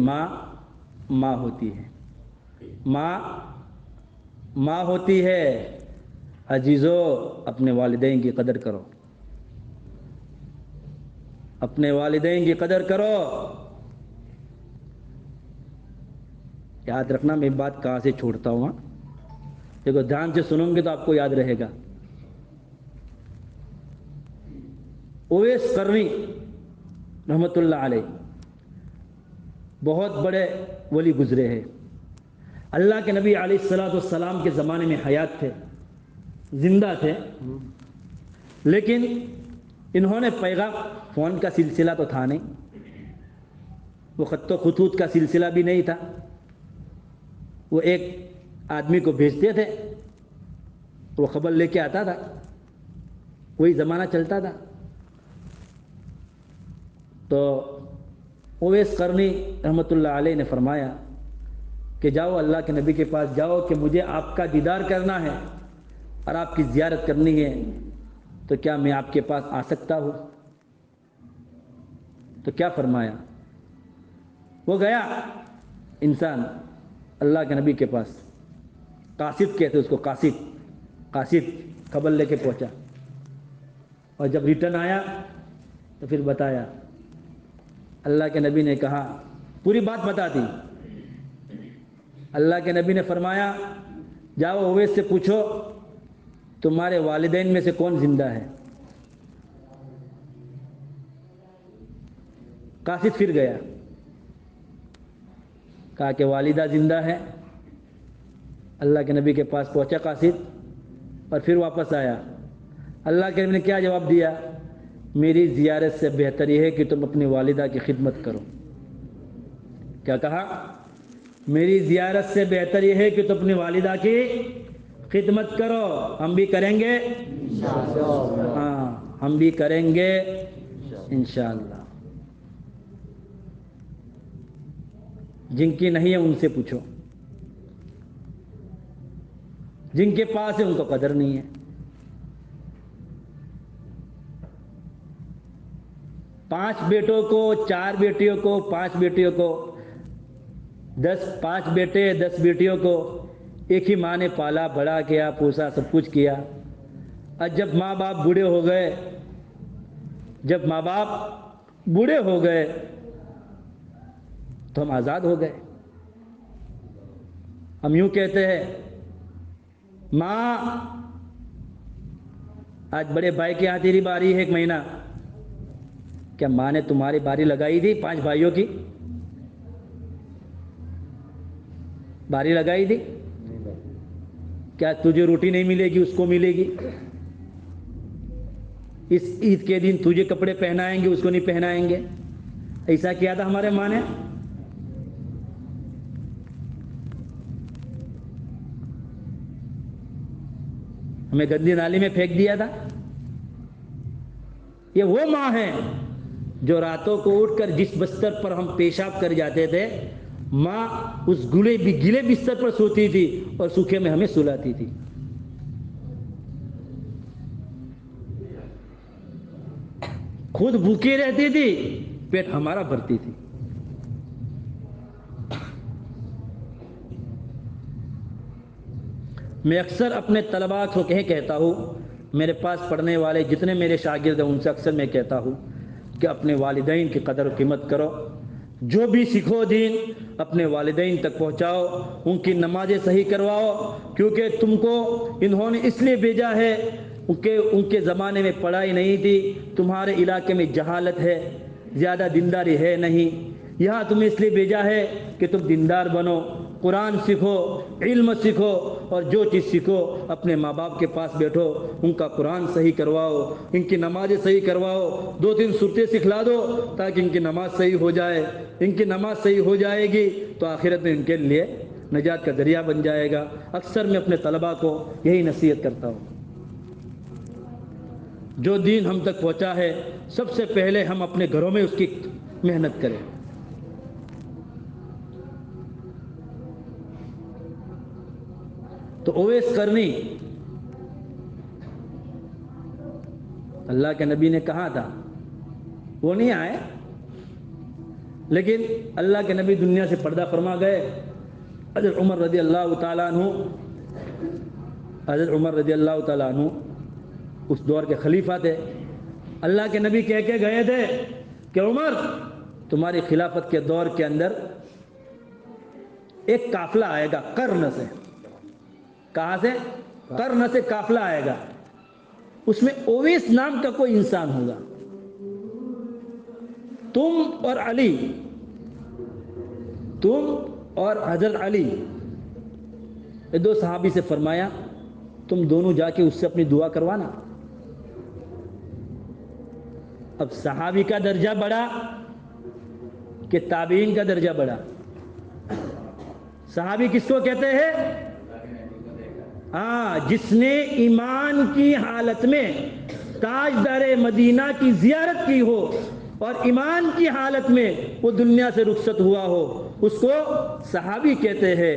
ماں ہوتی ہے، ماں ہوتی ہے. عزیزو اپنے والدین کی قدر کرو، اپنے والدین کی قدر کرو. یاد رکھنا میں بات کہاں سے چھوڑتا ہوں، دیکھو دھیان سے سنوں گے تو آپ کو یاد رہے گا. اویس قرنی رحمۃ اللہ علیہ بہت بڑے ولی گزرے ہیں. اللہ کے نبی علیہ الصلوۃ والسلام کے زمانے میں حیات تھے، زندہ تھے، لیکن انہوں نے پیغام، فون کا سلسلہ تو تھا نہیں، وہ خط و خطوط کا سلسلہ بھی نہیں تھا. وہ ایک آدمی کو بھیجتے تھے، وہ خبر لے کے آتا تھا، وہی زمانہ چلتا تھا. تو اویس قرنی رحمۃ اللہ علیہ نے فرمایا کہ جاؤ اللہ کے نبی کے پاس جاؤ کہ مجھے آپ کا دیدار کرنا ہے اور آپ کی زیارت کرنی ہے، تو کیا میں آپ کے پاس آ سکتا ہوں؟ تو کیا فرمایا؟ وہ گیا انسان اللہ کے نبی کے پاس، قاصد کہتے اس کو، قاصد خبر لے کے پہنچا، اور جب ریٹرن آیا تو پھر بتایا. اللہ کے نبی نے کہا، پوری بات بتا دی. اللہ کے نبی نے فرمایا جاؤ اویس سے پوچھو تمہارے والدین میں سے کون زندہ ہے. قاصد پھر گیا، کہا کہ والدہ زندہ ہے. اللہ کے نبی کے پاس پہنچا قاصد اور پھر واپس آیا. اللہ کے نبی نے کیا جواب دیا؟ میری زیارت سے بہتر یہ ہے کہ تم اپنی والدہ کی خدمت کرو. کیا کہا؟ میری زیارت سے بہتر یہ ہے کہ تم اپنی والدہ کی خدمت کرو. ہم بھی کریں گے ہاں، ہم بھی کریں گے انشاءاللہ. جن کی نہیں ہے ان سے پوچھو، جن کے پاس ہے ان کو قدر نہیں ہے. 5 بیٹوں کو، 4 بیٹیوں کو، 5 بیٹیوں کو، 5 بیٹے 10 بیٹیوں کو ایک ہی ماں نے پالا، بڑا کیا، پوسا، سب کچھ کیا. اور جب ماں باپ بوڑھے ہو گئے، جب ماں باپ بوڑھے ہو گئے تو ہم آزاد ہو گئے. ہم یوں کہتے ہیں ماں آج بڑے بھائی کے یہاں تیری باری ہے 1 مہینہ. کیا ماں نے تمہاری باری لگائی تھی 5 بھائیوں کی؟ باری لگائی تھی؟ کیا تجھے روٹی نہیں ملے گی، اس کو ملے گی؟ اس عید کے دن تجھے کپڑے پہنائیں گے، اس کو نہیں پہنائیں گے؟ ایسا کیا تھا ہمارے ماں نے؟ ہمیں گندی نالی میں پھینک دیا تھا؟ یہ وہ ماں ہے جو راتوں کو اٹھ کر جس بستر پر ہم پیشاب کر جاتے تھے، ماں اس گلے بستر پر سوتی تھی اور سوکھے میں ہمیں سلاتی تھی۔ خود بھوکی رہتی تھی، پیٹ ہمارا بھرتی تھی۔ میں اکثر اپنے طلباء کو کہتا ہوں، میرے پاس پڑھنے والے جتنے میرے شاگرد ہیں ان سے اکثر میں کہتا ہوں کہ اپنے والدین کی قدر و قیمت کرو، جو بھی سیکھو دین اپنے والدین تک پہنچاؤ، ان کی نمازیں صحیح کرواؤ، کیونکہ تم کو انہوں نے اس لیے بھیجا ہے کہ ان کے زمانے میں پڑھائی نہیں تھی، تمہارے علاقے میں جہالت ہے، زیادہ دینداری ہے نہیں، یہاں تمہیں اس لیے بھیجا ہے کہ تم دیندار بنو، قرآن سیکھو، علم سیکھو، اور جو چیز سیکھو اپنے ماں باپ کے پاس بیٹھو، ان کا قرآن صحیح کرواؤ، ان کی نمازیں صحیح کرواؤ، 2-3 سورتیں سکھلا دو تاکہ ان کی نماز صحیح ہو جائے۔ ان کی نماز صحیح ہو جائے گی تو آخرت میں ان کے لیے نجات کا ذریعہ بن جائے گا۔ اکثر میں اپنے طلباء کو یہی نصیحت کرتا ہوں، جو دین ہم تک پہنچا ہے سب سے پہلے ہم اپنے گھروں میں اس کی محنت کریں۔ تو اویس قرنی اللہ کے نبی نے کہا تھا، وہ نہیں آئے، لیکن اللہ کے نبی دنیا سے پردہ فرما گئے۔ حضرت عمر رضی اللہ تعالیٰ عنہ اس دور کے خلیفہ تھے۔ اللہ کے نبی کہہ کے گئے تھے کہ عمر، تمہاری خلافت کے دور کے اندر ایک قافلہ آئے گا قرن سے۔ کہاں سے؟ قرن سے قافلہ آئے گا، اس میں اویس نام کا کوئی انسان ہوگا، تم اور حضرت علی، یہ 2 صحابی سے فرمایا تم دونوں جا کے اس سے اپنی دعا کروانا۔ اب صحابی کا درجہ بڑھا کہ تابعین کا درجہ بڑھا؟ صحابی کس کو کہتے ہیں؟ جس نے ایمان کی حالت میں تاجدار مدینہ کی زیارت کی ہو اور ایمان کی حالت میں وہ دنیا سے رخصت ہوا ہو، اس کو صحابی کہتے ہیں۔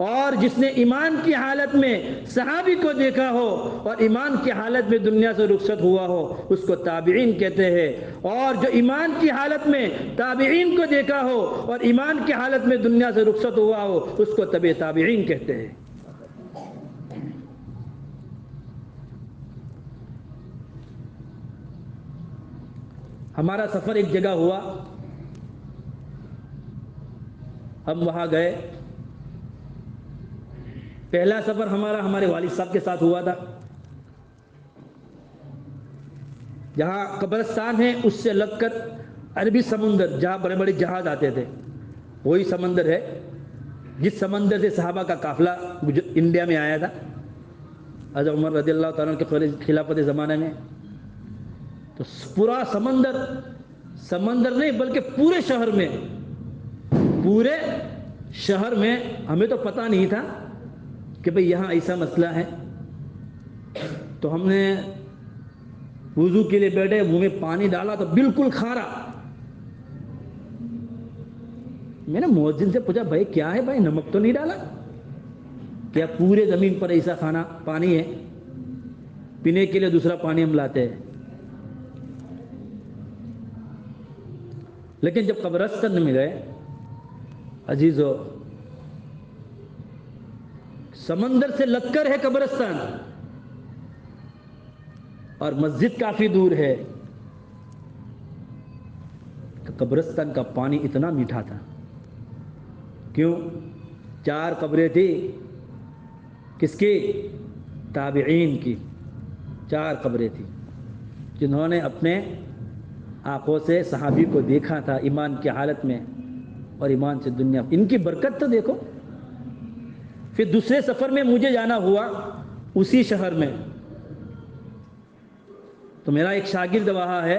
اور جس نے ایمان کی حالت میں صحابی کو دیکھا ہو اور ایمان کی حالت میں دنیا سے رخصت ہوا ہو، اس کو تابعین کہتے ہیں۔ اور جو ایمان کی حالت میں تابعین کو دیکھا ہو اور ایمان کی حالت میں دنیا سے رخصت ہوا ہو، اس کو تبع تابعین کہتے ہیں۔ ہمارا سفر ایک جگہ ہوا، ہم وہاں گئے۔ پہلا سفر ہمارے والد صاحب کے ساتھ ہوا تھا۔ جہاں قبرستان ہے اس سے لگ کر عربی سمندر، جہاں بڑے بڑے جہاز آتے تھے، وہی سمندر ہے جس سمندر سے صحابہ کا قافلہ انڈیا میں آیا تھا حضرت عمر رضی اللہ تعالیٰ کے خلافت زمانے میں۔ تو پورا سمندر نہیں بلکہ پورے شہر میں ہمیں تو پتہ نہیں تھا کہ بھئی یہاں ایسا مسئلہ ہے۔ تو ہم نے وضو کے لیے بیٹھے، منہ میں پانی ڈالا تو بالکل کھارا۔ میں نے مؤذن سے پوچھا، بھائی کیا ہے بھائی، نمک تو نہیں ڈالا کیا؟ پورے زمین پر ایسا پانی ہے، پینے کے لیے دوسرا پانی ہم لاتے ہیں۔ لیکن جب قبرستان میں گئے عزیزو، سمندر سے لگ کر ہے قبرستان اور مسجد کافی دور ہے، قبرستان کا پانی اتنا میٹھا تھا۔ کیوں؟ 4 قبریں تھی، کس کی؟ تابعین کی 4 قبریں تھی، جنہوں نے اپنے آنکھوں سے صحابی کو دیکھا تھا ایمان کی حالت میں، اور ایمان سے دنیا۔ ان کی برکت تو دیکھو، پھر دوسرے سفر میں مجھے جانا ہوا اسی شہر میں، تو میرا ایک شاگرد وہاں ہے،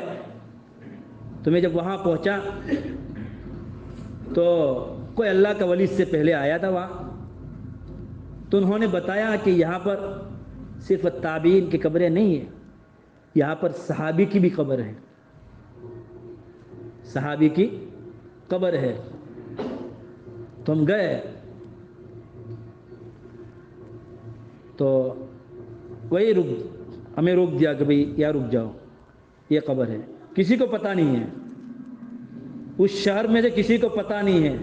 تو میں جب وہاں پہنچا تو کوئی اللہ کا ولی اس سے پہلے آیا تھا وہاں، تو انہوں نے بتایا کہ یہاں پر صرف تابعین کی قبریں نہیں ہیں، یہاں پر صحابی کی بھی قبر ہے، صحابی کی قبر ہے۔ تو ہم گئے، تو وہی ہمیں روک دیا کہ بھئی یا رک جاؤ، یہ قبر ہے، کسی کو پتہ نہیں ہے، اس شہر میں سے کسی کو پتہ نہیں ہے،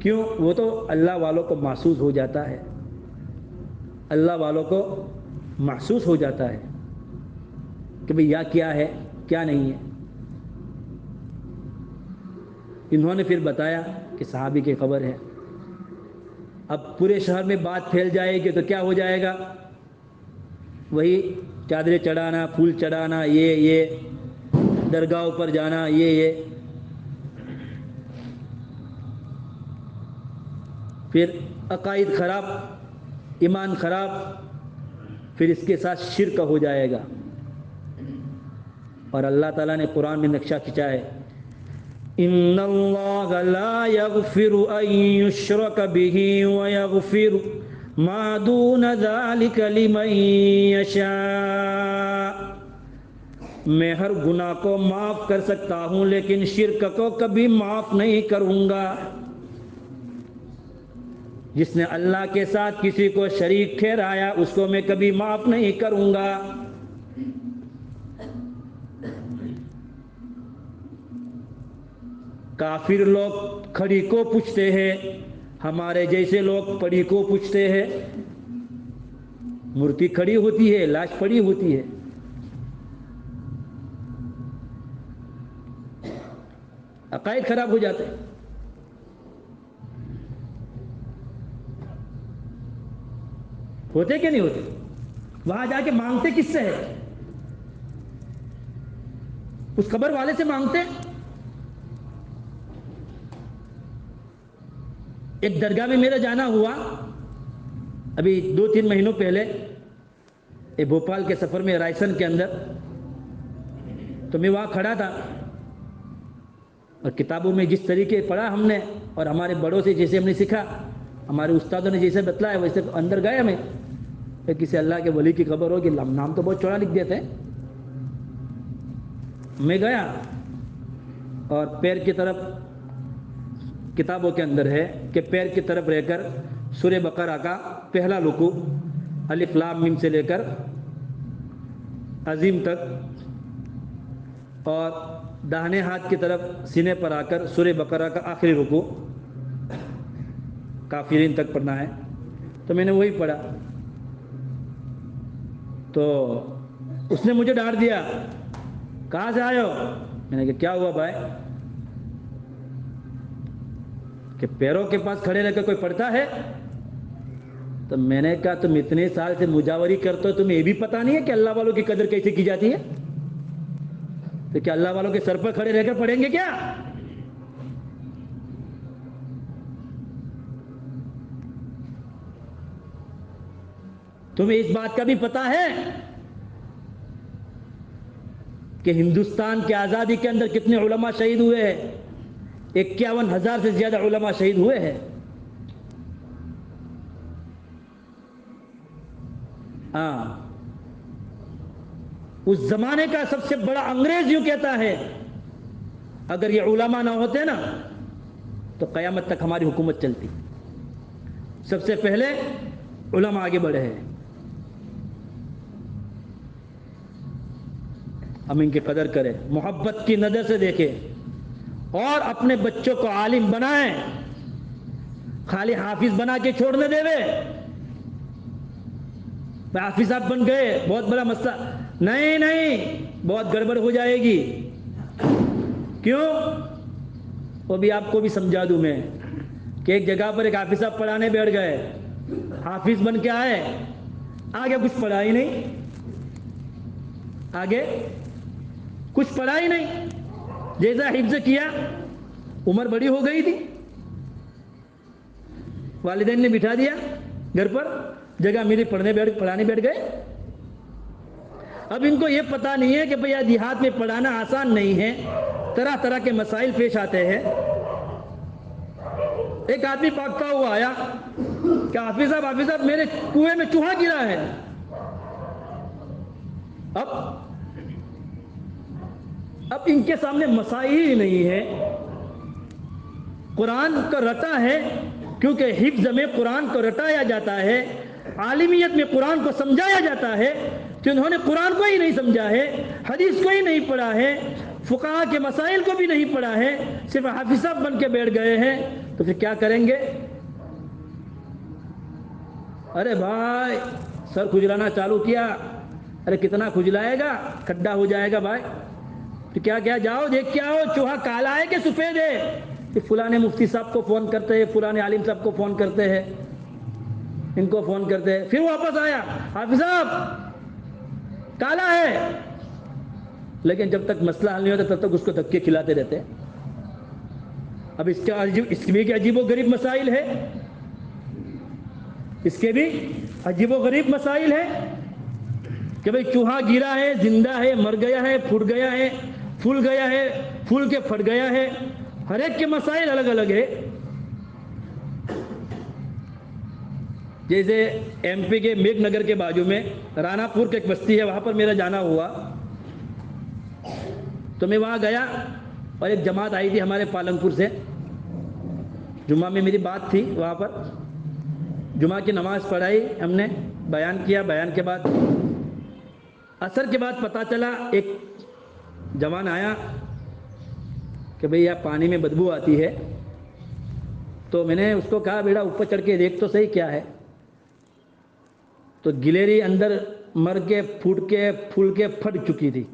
کیوں؟ وہ تو اللہ والوں کو محسوس ہو جاتا ہے، اللہ والوں کو محسوس ہو جاتا ہے کہ بھئی یا کیا ہے کیا نہیں ہے۔ انہوں نے پھر بتایا کہ صحابی کی قبر ہے۔ اب پورے شہر میں بات پھیل جائے گی تو کیا ہو جائے گا؟ وہی چادریں چڑھانا، پھول چڑھانا، یہ درگاہوں پر جانا، یہ پھر عقائد خراب، ایمان خراب، پھر اس کے ساتھ شرک ہو جائے گا۔ اور اللہ تعالیٰ نے قرآن میں نقشہ کھینچا ہے، ان اللہ لا یغفر ان یشرک بہ ویغفر ما دون ذلک لمن یشاء، میں ہر گناہ کو معاف کر سکتا ہوں لیکن شرک کو کبھی معاف نہیں کروں گا۔ جس نے اللہ کے ساتھ کسی کو شریک ٹھہرایا اس کو میں کبھی معاف نہیں کروں گا۔ کافر لوگ کھڑی کو پوچھتے ہیں، ہمارے جیسے لوگ پڑی کو پوچھتے ہیں۔ مورتی کھڑی ہوتی ہے، لاش پڑی ہوتی ہے۔ عقائد خراب ہو جاتے ہیں۔ ہوتے کہ نہیں ہوتے؟ وہاں جا کے مانگتے کس سے ہے؟ اس قبر والے سے مانگتے۔ ایک درگاہ میں میرا جانا ہوا ابھی 2-3 مہینوں پہلے، بھوپال کے سفر میں رائسن کے اندر، تو میں وہاں کھڑا تھا اور کتابوں میں جس طریقے پڑھا ہم نے اور ہمارے بڑوں سے جیسے ہم نے سیکھا، ہمارے استادوں نے جیسے بتلایا ویسے اندر گیا میں۔ کسی اللہ کے ولی کی خبر ہوگی، نام تو بہت چوڑا لکھ دیتے ہیں۔ میں گیا اور پیر کی طرف، کتابوں کے اندر ہے کہ پیر کی طرف رہ کر سورہ بقرہ کا پہلا رکوع الف لام میم سے لے کر عظیم تک، اور داہنے ہاتھ کی طرف سینے پر آ کر سورہ بقرہ کا آخری رکوع کافرین تک پڑھنا ہے۔ تو میں نے وہی پڑھا، تو اس نے مجھے ڈانٹ دیا، کہاں سے آئے ہو؟ میں نے کہا کیا ہوا بھائی؟ کہ پیروں کے پاس کھڑے رہ کر کوئی پڑھتا ہے؟ تو میں نے کہا تم اتنے سال سے مجاوری کرتے ہو، تمہیں یہ بھی پتہ نہیں ہے کہ اللہ والوں کی قدر کیسے کی جاتی ہے؟ تو کیا اللہ والوں کے سر پر کھڑے رہ کر پڑھیں گے کیا؟ تمہیں اس بات کا بھی پتہ ہے کہ ہندوستان کی آزادی کے اندر کتنے علماء شہید ہوئے ہیں؟ 51,000 سے زیادہ علماء شہید ہوئے ہیں۔ اس زمانے کا سب سے بڑا انگریز یوں کہتا ہے اگر یہ علماء نہ ہوتے نا تو قیامت تک ہماری حکومت چلتی۔ سب سے پہلے علماء آگے بڑھے ہیں، ہم ان کی قدر کریں، محبت کی نظر سے دیکھیں اور اپنے بچوں کو عالم بنائیں۔ خالی حافظ بنا کے چھوڑنے دے حافظ صاحب بن گئے بہت بڑا مسئلہ، نہیں، بہت گڑبڑ ہو جائے گی۔ کیوں؟ وہ بھی آپ کو بھی سمجھا دوں میں کہ ایک جگہ پر ایک حافظ صاحب پڑھانے بیٹھ گئے، حافظ بن کے آئے، آگے کچھ پڑھا ہی نہیں، آگے کچھ پڑھا ہی نہیں۔ جیسا حفظ کیا، عمر بڑی ہو گئی تھی، والدین نے بٹھا دیا گھر پر جگہ ملی پڑھانے بیٹھ گئے. اب ان کو یہ پتہ نہیں ہے کہ بھئی دیہات میں پڑھانا آسان نہیں ہے, طرح طرح کے مسائل پیش آتے ہیں. ایک آدمی بھاگتا ہوا آیا کہ حافظ صاحب میرے کنویں میں چوہا گرا ہے. اب ان کے سامنے مسائل ہی نہیں ہے. قرآن کو رٹا ہے, کیونکہ حفظ میں قرآن کو رٹایا جاتا ہے, عالمیت میں قرآن کو سمجھایا جاتا ہے, کہ انہوں نے قرآن کو ہی نہیں سمجھا ہے, حدیث کو ہی نہیں پڑھا ہے, فقہاء کے مسائل کو بھی نہیں پڑھا ہے, صرف حافظ صاحب بن کے بیٹھ گئے ہیں. تو پھر کیا کریں گے؟ ارے بھائی سر کھجلانا چالو کیا, ارے کتنا کھجلائے گا, کھڈا ہو جائے گا بھائی. تو کیا جاؤ دیکھ کے آؤ چوہا کالا ہے کہ سفید ہے. کہ فلاں مفتی صاحب کو فون کرتے ہیں, فلاں عالم صاحب کو فون کرتے ہیں, ان کو فون کرتے ہیں. پھر واپس آیا, حافظ صاحب کالا ہے. لیکن جب تک مسئلہ حل نہیں ہوتا تب تک اس کو دھکے کھلاتے رہتے. اب اس کے بھی عجیب و غریب مسائل ہے, اس کے بھی عجیب و غریب مسائل ہے کہ بھئی چوہا گرا ہے, زندہ ہے, مر گیا ہے, پھٹ گیا ہے, پھول گیا ہے, پھول کے پھٹ گیا ہے. ہر ایک کے مسائل الگ الگ ہے. جیسے ایم پی کے میک نگر کے بازو میں رانا پور کی ایک بستی ہے, وہاں پر میرا جانا ہوا. تو میں وہاں گیا اور ایک جماعت آئی تھی ہمارے پالنپور سے. جمعہ میں میری بات تھی وہاں پر, جمعہ کی نماز پڑھائی ہم نے, بیان کیا. بیان کے بعد عصر کے بعد پتہ چلا ایک جوان آیا کہ بھئی یہاں پانی میں بدبو آتی ہے. تو میں نے اس کو کہا بیٹا اوپر چڑھ کے دیکھ تو صحیح کیا ہے. تو گلیری اندر مر کے پھوٹ کے پھول کے پھٹ چکی تھی.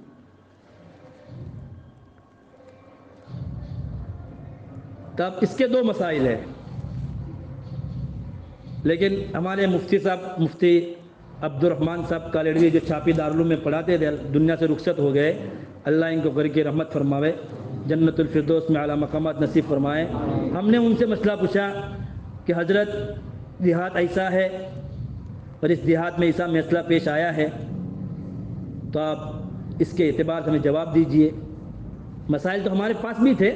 تب اس کے دو مسائل ہیں. لیکن ہمارے مفتی صاحب, مفتی عبد الرحمن صاحب کالڑوی, جو چھاپی دارالعلوم میں پڑھاتے تھے, دنیا سے رخصت ہو گئے. اللہ ان کو گھر کی رحمت فرماوے, جنت الفردوس میں اعلیٰ مقامات نصیب فرمائے. ہم نے ان سے مسئلہ پوچھا کہ حضرت دیہات ایسا ہے اور اس دیہات میں ایسا مسئلہ پیش آیا ہے, تو آپ اس کے اعتبار سے ہمیں جواب دیجئے. مسائل تو ہمارے پاس بھی تھے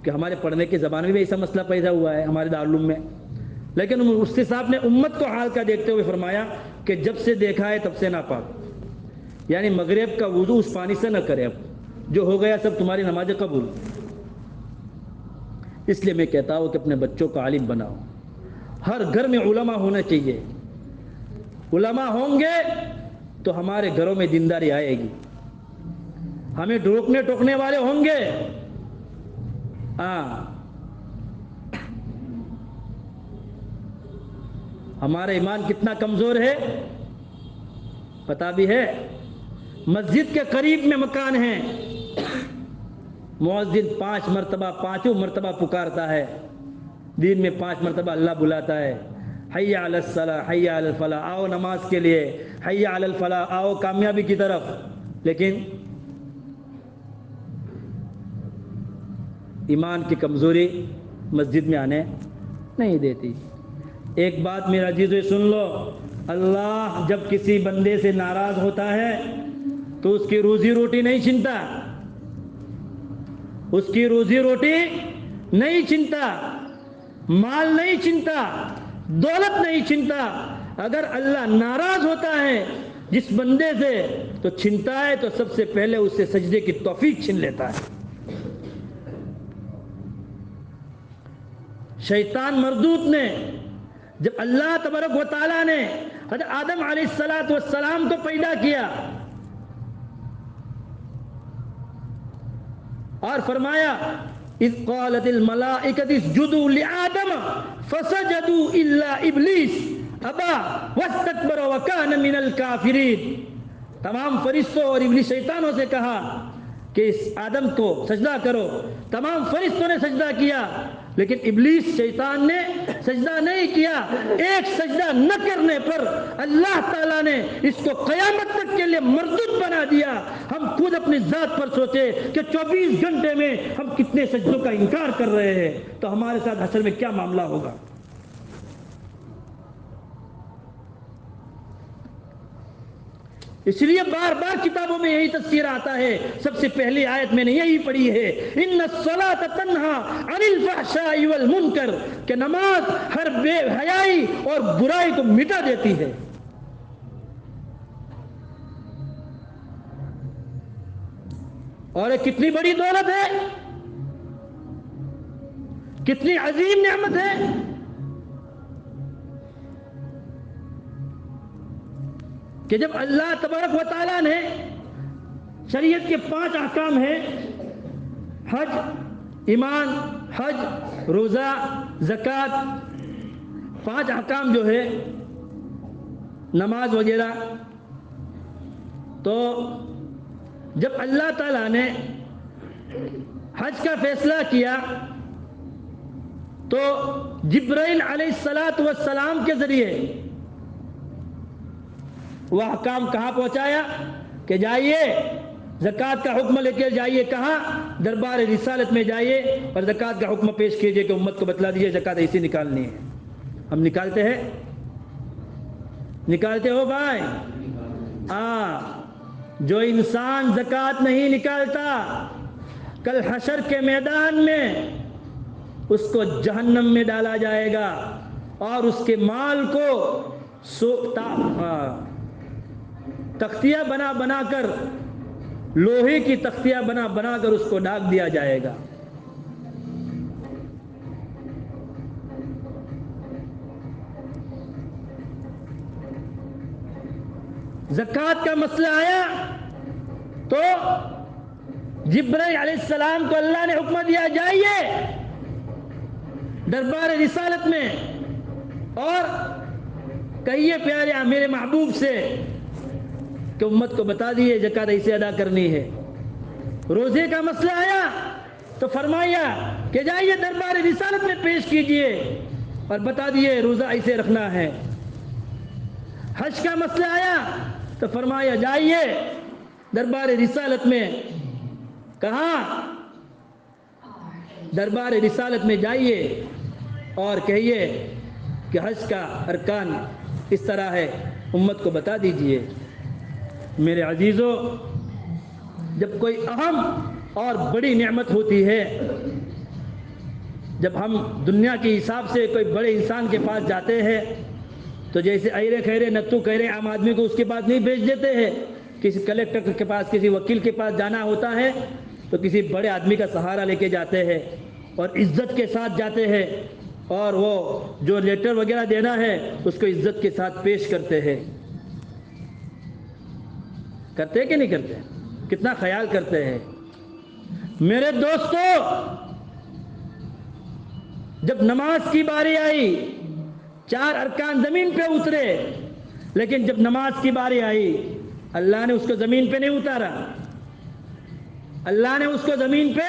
کہ ہمارے پڑھنے کے زبان میں بھی ایسا مسئلہ پیدا ہوا ہے ہمارے دارالعلوم میں. لیکن مفتی صاحب نے امت کو حال کا دیکھتے ہوئے فرمایا کہ جب سے دیکھا ہے تب سے ناپاک, یعنی مغرب کا وضو اس پانی سے نہ کرے. اب جو ہو گیا سب تمہاری نماز قبول. اس لیے میں کہتا ہوں کہ اپنے بچوں کو عالم بناؤ. ہر گھر میں علماء ہونا چاہیے. علماء ہوں گے تو ہمارے گھروں میں دینداری آئے گی. ہمیں ڈھوکنے ٹوکنے والے ہوں گے, ہمارا ایمان کتنا کمزور ہے پتہ بھی ہے. مسجد کے قریب میں مکان ہے, مؤذن 5 مرتبہ, 5 مرتبہ پکارتا ہے دن میں, 5 مرتبہ اللہ بلاتا ہے, حی علی الصلاۃ حی علی الفلاح, آؤ نماز کے لیے, حی علی الفلاح, آؤ کامیابی کی طرف. لیکن ایمان کی کمزوری مسجد میں آنے نہیں دیتی. ایک بات میرا عزیزو سن لو, اللہ جب کسی بندے سے ناراض ہوتا ہے تو اس کی روزی روٹی نہیں چھینتا, اس کی روزی روٹی نہیں چھینتا, مال نہیں چھینتا, دولت نہیں چھینتا. اگر اللہ ناراض ہوتا ہے جس بندے سے تو چھینتا ہے تو سب سے پہلے اس سے سجدے کی توفیق چھین لیتا ہے. شیطان مردود نے جب اللہ تبارک و تعالیٰ نے حضرت آدم علیہ السلام کو پیدا کیا اور فرمایا اذ قالت الملائکۃ اسجدوا لآدم فسجدوا الا ابلیس ابا واستکبر وکان من الکافرین. تمام فرشتوں اور ابلیس شیطانوں سے کہا کہ اس آدم کو سجدہ کرو. تمام فرشتوں نے سجدہ کیا, لیکن ابلیس شیطان نے سجدہ نہیں کیا. ایک سجدہ نہ کرنے پر اللہ تعالیٰ نے اس کو قیامت تک کے لیے مردود بنا دیا. ہم خود اپنی ذات پر سوچے کہ 24 گھنٹے میں ہم کتنے سجدوں کا انکار کر رہے ہیں, تو ہمارے ساتھ حشر میں کیا معاملہ ہوگا. اس لیے بار بار کتابوں میں یہی تذکرہ آتا ہے. سب سے پہلی آیت میں نے یہی پڑھی ہے, ان الصلاۃ تنہا عن الفحشاء والمنکر, کہ نماز ہر بے حیائی اور برائی کو مٹا دیتی ہے. اور یہ کتنی بڑی دولت ہے, کتنی عظیم نعمت ہے. کہ جب اللہ تبارک و تعالیٰ نے شریعت کے 5 احکام ہیں, حج, ایمان, حج, روزہ, زکوٰۃ, 5 احکام جو ہے, نماز وغیرہ, تو جب اللہ تعالیٰ نے حج کا فیصلہ کیا تو جبرائیل علیہ السلام کے ذریعے وہ احکام کہاں پہنچایا کہ جائیے زکوٰۃ کا حکم لے کے جائیے, کہاں, دربار رسالت میں جائیے اور زکوٰۃ کا حکم پیش کیجیے کہ امت کو بتلا دیجیے زکوٰۃ ایسی نکالنی ہے. ہم نکالتے ہیں, نکالتے ہو بھائی؟ جو انسان زکوٰۃ نہیں نکالتا کل حشر کے میدان میں اس کو جہنم میں ڈالا جائے گا اور اس کے مال کو تختیہ بنا بنا کر, لوہے کی تختیہ بنا بنا کر اس کو ڈھانپ دیا جائے گا. زکوٰۃ کا مسئلہ آیا تو جبرائیل علیہ السلام کو اللہ نے حکم دیا, جائیے دربار رسالت میں اور کہیے پیارے میرے محبوب سے کہ امت کو بتا دیے زکوٰۃ ایسے ادا کرنی ہے. روزے کا مسئلہ آیا تو فرمایا کہ جائیے دربار رسالت میں پیش کیجئے اور بتا دیے روزہ ایسے رکھنا ہے. حج کا مسئلہ آیا تو فرمایا جائیے دربار رسالت میں, کہاں, دربار رسالت میں جائیے اور کہیے کہ حج کا ارکان اس طرح ہے, امت کو بتا دیجئے. میرے عزیزو, جب کوئی اہم اور بڑی نعمت ہوتی ہے, جب ہم دنیا کے حساب سے کوئی بڑے انسان کے پاس جاتے ہیں تو جیسے ایرے خیرے نتو خیرے عام آدمی کو اس کے پاس نہیں بھیج دیتے ہیں. کسی کلیکٹر کے پاس, کسی وکیل کے پاس جانا ہوتا ہے تو کسی بڑے آدمی کا سہارا لے کے جاتے ہیں اور عزت کے ساتھ جاتے ہیں, اور وہ جو لیٹر وغیرہ دینا ہے اس کو عزت کے ساتھ پیش کرتے ہیں. کرتے کہ نہیں کرتے؟ کتنا خیال کرتے ہیں. میرے دوستو, جب نماز کی باری آئی 4 ارکان زمین پہ اترے, لیکن جب نماز کی باری آئی اللہ نے اس کو زمین پہ نہیں اتارا. اللہ نے اس کو زمین پہ,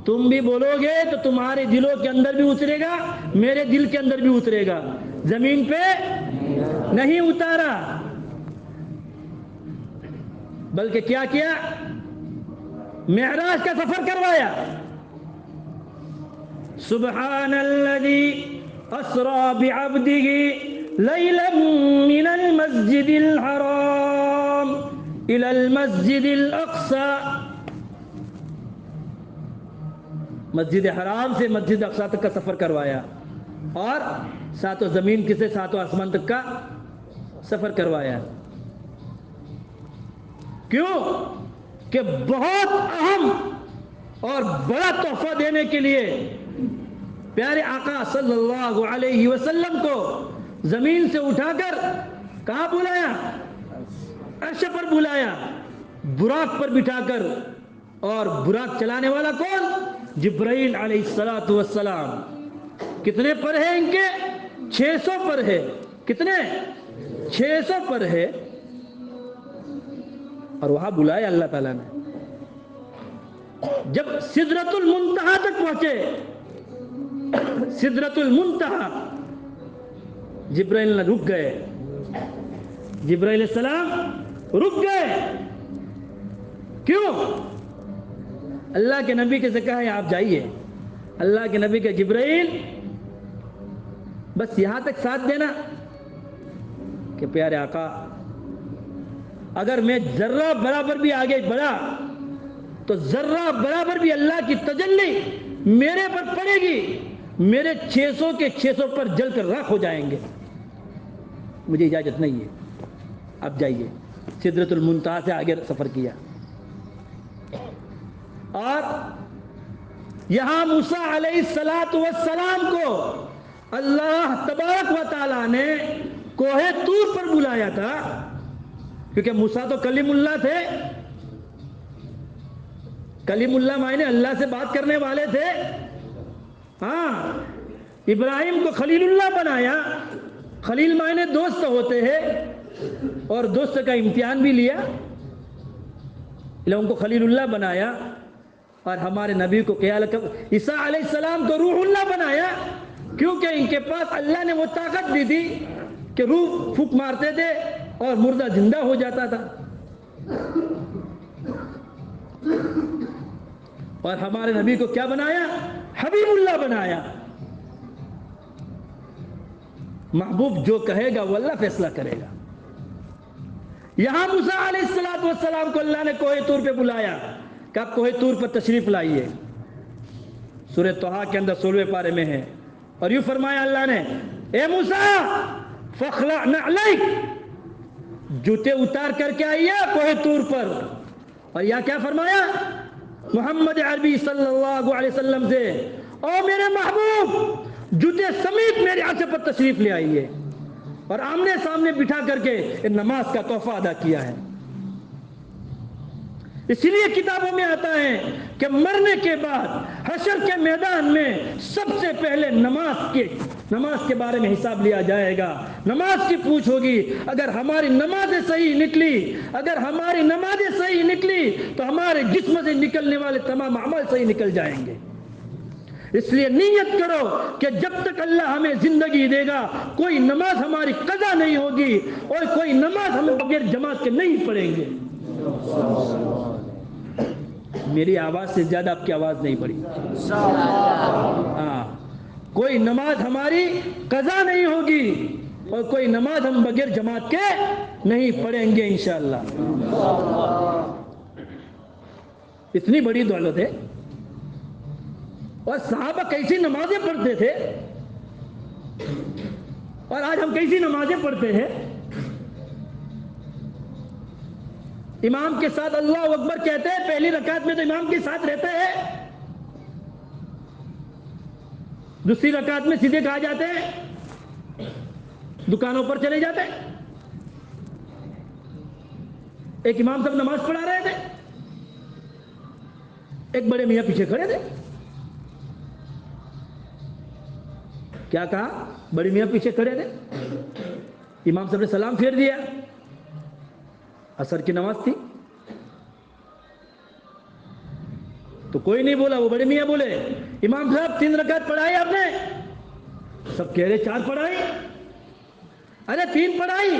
تم بھی بولو گے تو تمہارے دلوں کے اندر بھی اترے گا, میرے دل کے اندر بھی اترے گا, زمین پہ نہیں اتارا, بلکہ کیا کیا, معراج کا سفر کروایا. سبحان الذی اسری بعبدہ لیلا من المسجد الحرام الى المسجد الاقصى, مسجد حرام سے مسجد اقصی تک کا سفر کروایا اور 7 زمین سے 7 آسمان تک کا سفر کروایا. کیوں کہ بہت اہم اور بڑا تحفہ دینے کے لیے پیارے آقا صلی اللہ علیہ وسلم کو زمین سے اٹھا کر کہاں بلایا, عرش پر بلایا, براق پر بٹھا کر. اور براق چلانے والا کون؟ جبرائیل علیہ السلام. کتنے پر ہے ان کے؟ 600 پر ہے. کتنے؟ 600 پر ہے. اور وہاں بلایا اللہ تعالیٰ نے. جب سدرۃ المنتہا تک پہنچے, سدرۃ المنتہا, جبرائیل نے رک گئے, جبرائیل علیہ السلام رک گئے. کیوں؟ اللہ کے نبی کے سے کہا ہے آپ جائیے. اللہ کے نبی کے جبرائیل بس یہاں تک ساتھ دینا کہ پیارے آقا اگر میں ذرہ برابر بھی آگے بڑھا تو ذرہ برابر بھی اللہ کی تجلی میرے پر پڑے گی، میرے 600 کے 600 پر جل کر راکھ ہو جائیں گے۔ مجھے اجازت نہیں ہے، اب جائیے۔ سدرۃ المنتہا سے آگے سفر کیا اور یہاں موسیٰ علیہ السلام کو اللہ تبارک و تعالیٰ نے کوہ طور پر بلایا تھا، کیونکہ موسیٰ تو کلیم اللہ تھے۔ کلیم اللہ معنی اللہ سے بات کرنے والے تھے۔ ہاں، ابراہیم کو خلیل اللہ بنایا۔ خلیل معنی دوست ہوتے ہیں، اور دوست کا امتحان بھی لیا، ان کو خلیل اللہ بنایا۔ اور ہمارے نبی کو عیسیٰ علیہ السلام کو روح اللہ بنایا، کیونکہ ان کے پاس اللہ نے وہ طاقت دی تھی کہ روح پھونک مارتے تھے اور مردہ زندہ ہو جاتا تھا۔ اور ہمارے نبی کو کیا بنایا؟ حبیب اللہ بنایا۔ محبوب جو کہے گا وہ اللہ فیصلہ کرے گا۔ یہاں موسیٰ علیہ السلام کو اللہ نے کوہ طور پہ بلایا کہ آپ کوہ طور پر تشریف لائیے۔ سورہ طٰہٰ کے اندر 16ویں پارے میں ہے، اور یوں فرمایا اللہ نے، اے موسیٰ فاخلع نعلیک، جوتے اتار کر کے آئیے کوہ طور پر۔ اور یا کیا فرمایا محمد عربی صلی اللہ علیہ وسلم سے، او میرے محبوب جوتے سمیت میرے عرصے پر تشریف لے آئیے۔ اور آمنے سامنے بٹھا کر کے نماز کا تحفہ ادا کیا ہے۔ اس لیے کتابوں میں آتا ہے کہ مرنے کے بعد حشر کے میدان میں سب سے پہلے نماز کے بارے میں حساب لیا جائے گا۔ نماز کی پوچھ ہوگی۔ اگر ہماری نمازیں صحیح نکلی تو ہمارے جسم سے نکلنے والے تمام اعمال صحیح نکل جائیں گے۔ اس لیے نیت کرو کہ جب تک اللہ ہمیں زندگی دے گا کوئی نماز ہماری قضا نہیں ہوگی، اور کوئی نماز ہمیں بغیر جماعت کے نہیں پڑھیں گے۔ میری آواز سے زیادہ آپ کی آواز نہیں بڑھی۔ ہاں، کوئی نماز ہماری قضا نہیں ہوگی، اور کوئی نماز ہم بغیر جماعت کے نہیں پڑھیں گے انشاءاللہ۔ اتنی بڑی دولت ہے۔ اور صحابہ کیسی نمازیں پڑھتے تھے، اور آج ہم کیسی نمازیں پڑھتے ہیں۔ امام کے ساتھ اللہ اکبر کہتے ہیں، پہلی رکعت میں تو امام کے ساتھ رہتے ہیں، دوسری رکعت میں سیدھے کہا جاتے ہیں، دکانوں پر چلے جاتے ہیں۔ ایک امام صاحب نماز پڑھا رہے تھے، ایک بڑے میاں پیچھے کھڑے تھے۔ کیا کہا؟ بڑے میاں پیچھے کھڑے تھے، امام صاحب نے سلام پھیر دیا۔ عصر کی نماز تھی تو کوئی نہیں بولا، وہ بڑے میاں بولے، امام صاحب 3 رکعت پڑھائی آپ نے؟ سب کہہ رہے 4 پڑھائی۔ ارے 3 پڑھائی۔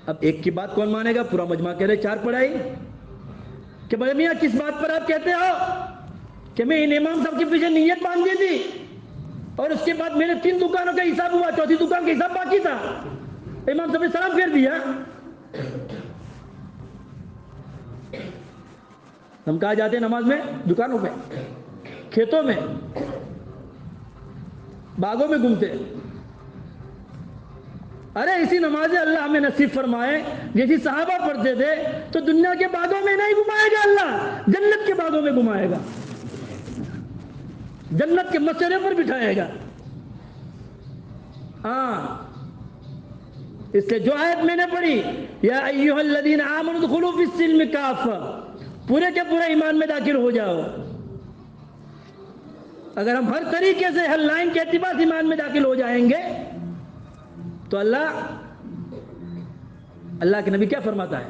اب ایک کی بات کون مانے گا؟ پورا مجمع کہہ رہے 4 پڑھائی۔ کہ بڑے میاں کس بات پر آپ کہتے ہو کہ میں ان امام صاحب کے پیچھے نیت باندھ دی تھی، اور اس کے بعد میرے 3 دکانوں کا حساب ہوا، چوتھی دکان کا حساب باقی تھا۔ امام صاحب نے سلام پھیر دیا۔ ہم کہاں جاتے ہیں نماز میں؟ دکانوں میں، کھیتوں میں، باغوں میں گھومتے۔ ارے اسی نمازیں اللہ ہمیں نصیب فرمائے جیسی صحابہ پڑھتے تھے تو دنیا کے باغوں میں نہیں گھمائے گا، اللہ جنت کے باغوں میں گھمائے گا، جنت کے مسئلے پر بٹھائے گا۔ ہاں، اس سے جو آیت میں نے پڑھی، یا ایھا الذین آمنوا ادخلوا فی السلم کافہ، پورے کے پورے ایمان میں داخل ہو جاؤ۔ اگر ہم ہر طریقے سے ہر لائن کے اعتبار سے ایمان میں داخل ہو جائیں گے تو اللہ کے نبی کیا فرماتا ہے؟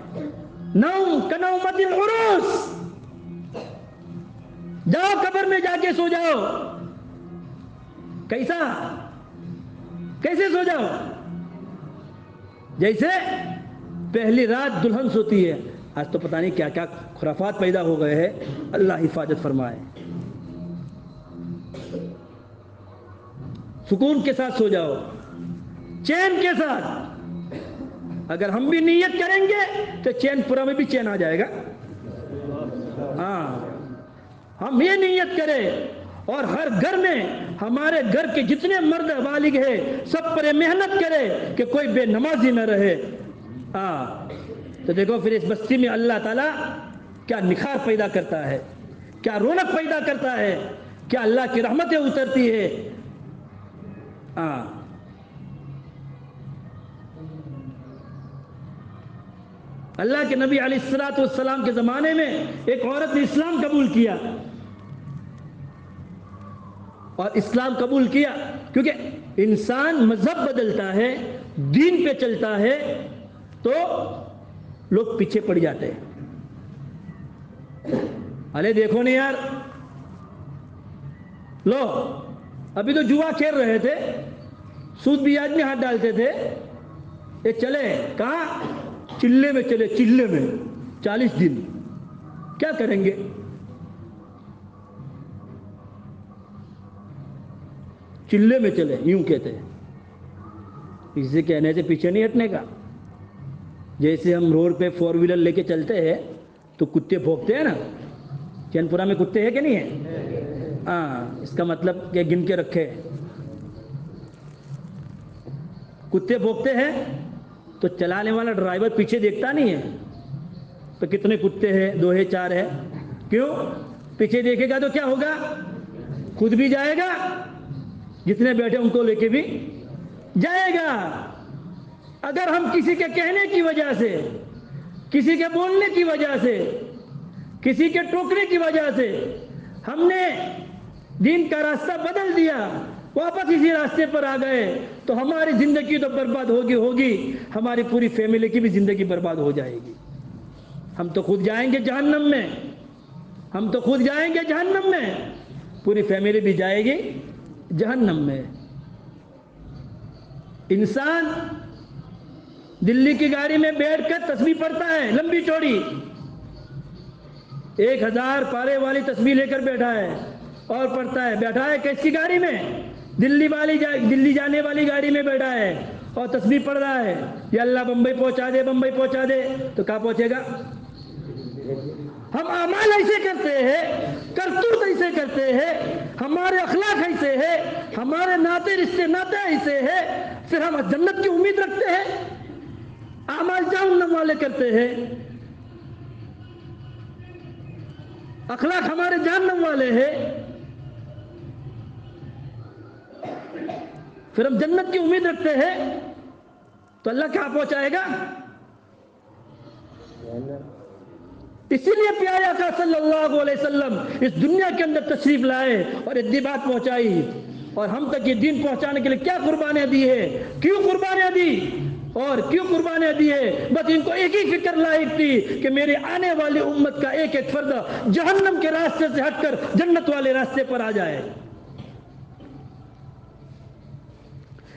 نوم کنومت العروس، جاؤ قبر میں جا کے سو جاؤ۔ کیسے سو جاؤ؟ جیسے پہلی رات دلہن سوتی ہے۔ آج تو پتہ نہیں کیا کیا خرافات پیدا ہو گئے ہیں، اللہ حفاظت فرمائے۔ سکون کے ساتھ سو جاؤ، چین کے ساتھ۔ اگر ہم بھی نیت کریں گے تو چین پورا میں بھی چین آ جائے گا. ہاں ہم یہ نیت کریں اور ہر گھر میں ہمارے گھر کے جتنے مرد بالغ ہیں سب پر محنت کرے کہ کوئی بے نمازی نہ رہے. ہاں تو دیکھو پھر اس بستی میں اللہ تعالیٰ کیا نکھار پیدا کرتا ہے, کیا رونق پیدا کرتا ہے, کیا اللہ کی رحمتیں اترتی ہے. ہاں اللہ کے نبی علیہ الصلوۃ والسلام کے زمانے میں ایک عورت نے اسلام قبول کیا, اور اسلام قبول کیا کیونکہ انسان مذہب بدلتا ہے, دین پہ چلتا ہے تو لوگ پیچھے پڑ جاتے ہیں. ارے دیکھو نہیں یار, لو ابھی تو جوا کھیل رہے تھے, سود بیاج میں ہاتھ ڈالتے تھے, یہ چلے کہاں چلے میں چلے, چلے میں 40 دن کیا کریں گے. چلے میں چلے یوں کہتے ہیں, اسے کہنے سے پیچھے نہیں ہٹنے کا. جیسے ہم روڈ پہ 4 ویلر لے کے چلتے ہیں تو کتے بھونکتے ہیں نا, چین پورا میں کتے ہیں کہ نہیں ہیں؟ ہاں اس کا مطلب کہ گن کے رکھے. کتے بھونکتے ہیں تو چلانے والا ڈرائیور پیچھے دیکھتا نہیں ہے تو کتنے کتے ہیں, 2 ہے 4 ہے, کیوں پیچھے دیکھے گا تو کیا ہوگا, خود بھی جائے گا, جتنے بیٹھے ان کو لے کے بھی جائے گا. اگر ہم کسی کے کہنے کی وجہ سے, کسی کے بولنے کی وجہ سے, کسی کے ٹوکنے کی وجہ سے ہم نے دین کا راستہ بدل دیا, واپس اسی راستے پر آ گئے تو ہماری زندگی تو برباد ہوگی, ہماری پوری فیملی کی بھی زندگی برباد ہو جائے گی. ہم تو خود جائیں گے جہنم میں, ہم تو خود جائیں گے جہنم میں, پوری فیملی بھی جائے گی جہنم میں. انسان دلی کی گاڑی میں بیٹھ کر تسبیح پڑھتا ہے لمبی چوڑی, 1000 پارے والی تسبیح لے کر بیٹھا ہے اور پڑھتا ہے. بیٹھا ہے کس کی گاڑی میں, دلی جانے والی گاڑی میں بیٹھا ہے اور تسبیح پڑھ رہا ہے, یا اللہ بمبئی پہنچا دے, بمبئی پہنچا دے, تو کہاں پہنچے گا. ہم اعمال ایسے کرتے ہیں, کرتوت ایسے کرتے ہیں, ہمارے اخلاق ایسے ہیں, ہمارے ناطے رشتے ناطے ایسے ہیں, پھر ہم جنت کی امید رکھتے ہیں. اعمال جہنم والے کرتے ہیں, اخلاق ہمارے جہنم والے ہیں, پھر ہم جنت کی امید رکھتے ہیں تو اللہ کہاں پہنچائے گا. اسی لیے پیارے آقا صلی اللہ علیہ وسلم اس دنیا کے اندر تشریف لائے اور اتنی بات پہنچائی, اور ہم تک یہ دین پہنچانے کے لیے کیا قربانیاں دی ہے, کیوں قربانیاں دی اور کیوں قربانیاں دی ہے. بس ان کو ایک ہی فکر لاحق تھی کہ میری آنے والی امت کا ایک ایک فرد جہنم کے راستے سے ہٹ کر جنت والے راستے پر آ جائے.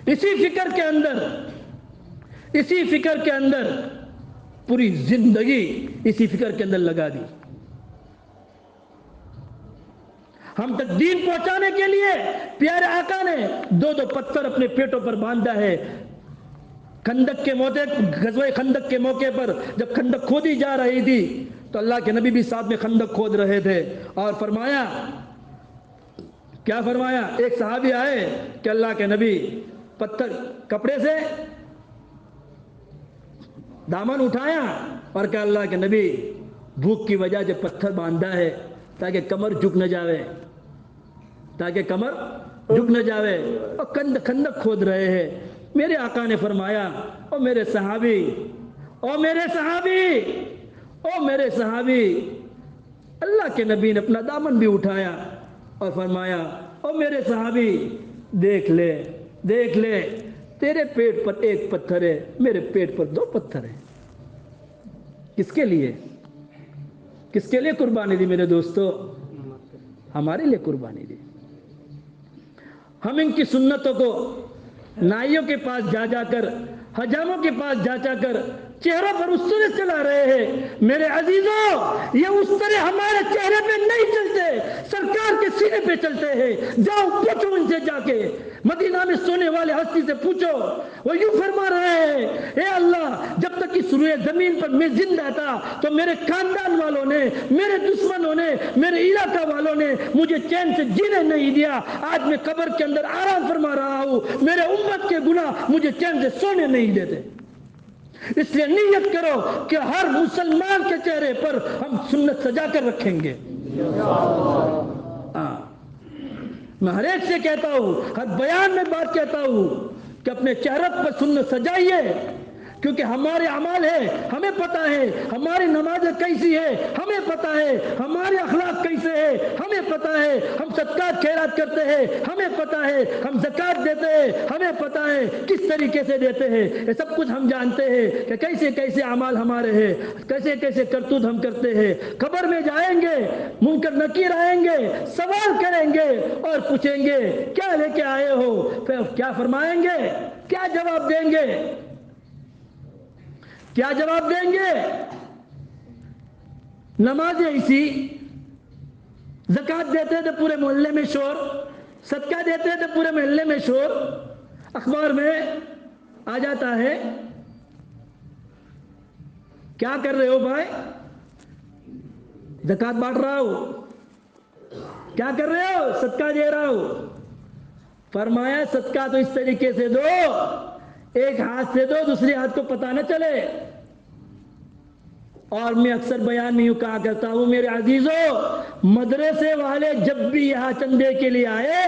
اسی فکر کے اندر پوری زندگی اسی فکر کے اندر لگا دی. ہم تک دین پہنچانے کے لیے پیارے آقا نے 2 پتھر اپنے پیٹوں پر باندھا ہے. خندق کے موقع, غزوہ خندق کے موقع پر جب خندق کھودی جا رہی تھی تو اللہ کے نبی بھی ساتھ میں خندق کھود رہے تھے, اور فرمایا, کیا فرمایا, ایک صحابی آئے کہ اللہ کے نبی پتھر کپڑے سے دامن اٹھایا اور کہ اللہ کے نبی بھوک کی وجہ سے پتھر باندھا ہے تاکہ کمر جھک نہ جاوے, تاکہ کمر جھک نہ جاوے, اور خندق کھود رہے ہیں. میرے آقا نے فرمایا, او میرے صحابی, او میرے صحابی, او میرے صحابی, اللہ کے نبی نے اپنا دامن بھی اٹھایا اور فرمایا, او میرے صحابی, دیکھ لے, دیکھ لے, تیرے پیٹ پر 1 پتھر ہے, میرے پیٹ پر 2 پتھر ہیں. کس کے لیے, کس کے لیے قربانی دی میرے دوستو, ہمارے لیے قربانی دی. ہم ان کی سنتوں کو نائیوں کے پاس جا کر, حجاموں کے پاس جا کر چہروں پر اس طرح چلا رہے ہیں. میرے عزیزوں یہ اس طرح ہمارے چہرے پہ نہیں چلتے، سرکار کے سینے پہ چلتے ہیں. جاؤ پوچھو ان سے، جا کے مدینہ میں سونے والے ہستی سے پوچھو. وہ یوں فرما رہے ہیں، اے اللہ جب تک اس روئے زمین پر میں زندہ تھا تو میرے خاندان والوں نے، میرے دشمنوں نے، میرے علاقہ والوں نے مجھے چین سے جینے نہیں دیا. آج میں قبر کے اندر آرام فرما رہا ہوں، میرے امت کے گناہ مجھے چین سے سونے نہیں دیتے. اس لیے نیت کرو کہ ہر مسلمان کے چہرے پر ہم سنت سجا کر رکھیں گے. میں ہر ایک سے کہتا ہوں، ہر بیان میں بات کہتا ہوں کہ اپنے چہرے پر سنت سجائیے، کیونکہ ہمارے اعمال ہے ہمیں پتہ ہے، ہماری نمازیں کیسی ہے ہمیں پتہ ہے، ہمارے اخلاق کیسے ہے ہمیں پتہ ہے، ہم صدقات خیرات کرتے ہیں ہمیں پتہ ہے، ہم زکوٰۃ دیتے ہیں ہمیں پتہ ہے کس طریقے سے دیتے ہیں. یہ سب کچھ ہم جانتے ہیں کہ کیسے کیسے اعمال ہمارے ہیں، کیسے کیسے کرتوت ہم کرتے ہیں. قبر میں جائیں گے، منکر نکیر آئیں گے، سوال کریں گے اور پوچھیں گے کیا لے کے آئے ہو. پھر کیا فرمائیں گے، کیا جواب دیں گے، کیا جواب دیں گے؟ نمازیں ایسی، زکوٰۃ دیتے تھے پورے محلے میں شور، صدقہ دیتے تھے پورے محلے میں شور، اخبار میں آ جاتا ہے. کیا کر رہے ہو بھائی؟ زکوٰۃ بانٹ رہا ہو. کیا کر رہے ہو؟ صدقہ دے رہا ہو. فرمایا صدقہ تو اس طریقے سے دو، ایک ہاتھ سے دو دوسرے ہاتھ کو پتہ نہ چلے. اور میں اکثر بیان میں یوں کہا کرتا ہوں میرے عزیزوں، مدرسے والے جب بھی یہاں چندے کے لیے آئے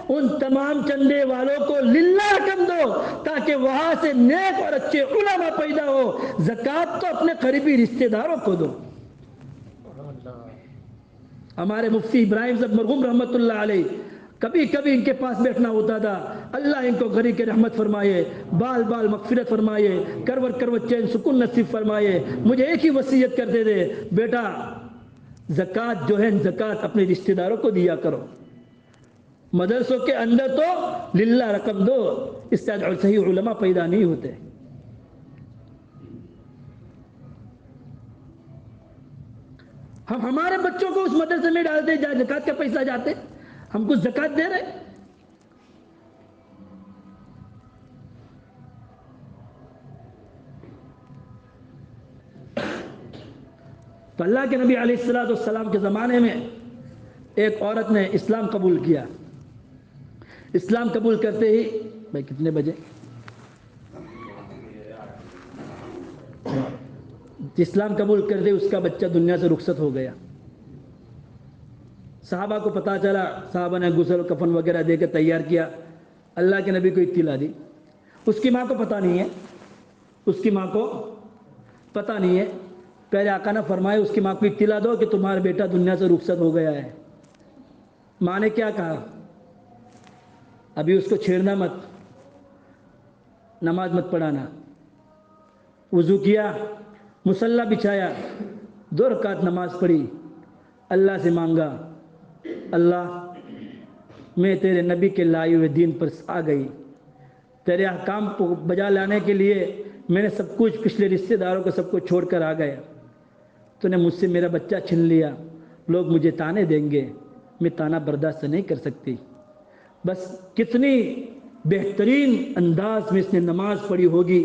ان تمام چندے والوں کو للہ رقم دو تاکہ وہاں سے نیک اور اچھے علماء پیدا ہو. زکوٰۃ تو اپنے قریبی رشتہ داروں کو دو. ہمارے مفتی ابراہیم صاحب مرحوم رحمۃ اللہ علیہ، کبھی کبھی ان کے پاس بیٹھنا ہوتا تھا. اللہ ان کو گھری کے رحمت فرمائے، بال بال مغفرت فرمائے، کروٹ کروٹ چین سکون نصیب فرمائے. مجھے ایک ہی وصیت کرتے تھے، بیٹا زکوٰۃ جو ہے زکوٰۃ اپنے رشتہ داروں کو دیا کرو، مدرسوں کے اندر تو للہ رقم دو، اس سے صحیح علماء پیدا نہیں ہوتے. ہم ہمارے بچوں کو اس مدرسے میں ڈالتے جہاں زکوٰۃ کا پیسہ جاتے، ہم کچھ زکوٰۃ دے رہے. تو اللہ کے نبی علیہ السلام کے زمانے میں ایک عورت نے اسلام قبول کیا. اسلام قبول کرتے ہی، بھائی کتنے بجے؟ اسلام قبول کرتے اس کا بچہ دنیا سے رخصت ہو گیا. صحابہ کو پتہ چلا، صحابہ نے غسل کفن وغیرہ دے کے تیار کیا. اللہ کے نبی کو اطلاع دی. اس کی ماں کو پتہ نہیں ہے، اس کی ماں کو پتہ نہیں ہے. پہلے آقا نے فرمایا اس کی ماں کو اطلاع دو کہ تمہارا بیٹا دنیا سے رخصت ہو گیا ہے. ماں نے کیا کہا؟ ابھی اس کو چھیڑنا مت، نماز مت پڑھانا. وضو کیا، مصلی بچھایا، 2 رکعت نماز پڑھی، اللہ سے مانگا اللہ میں تیرے نبی کے لائے ہوئے دین پر آ گئی، تیرے احکام کو بجا لانے کے لیے میں نے سب کچھ پچھلے رشتہ داروں کو سب کو چھوڑ کر آ گیا. تو نے مجھ سے میرا بچہ چھین لیا، لوگ مجھے تانے دیں گے، میں تانا برداشت نہیں کر سکتی. بس کتنی بہترین انداز میں اس نے نماز پڑھی ہوگی،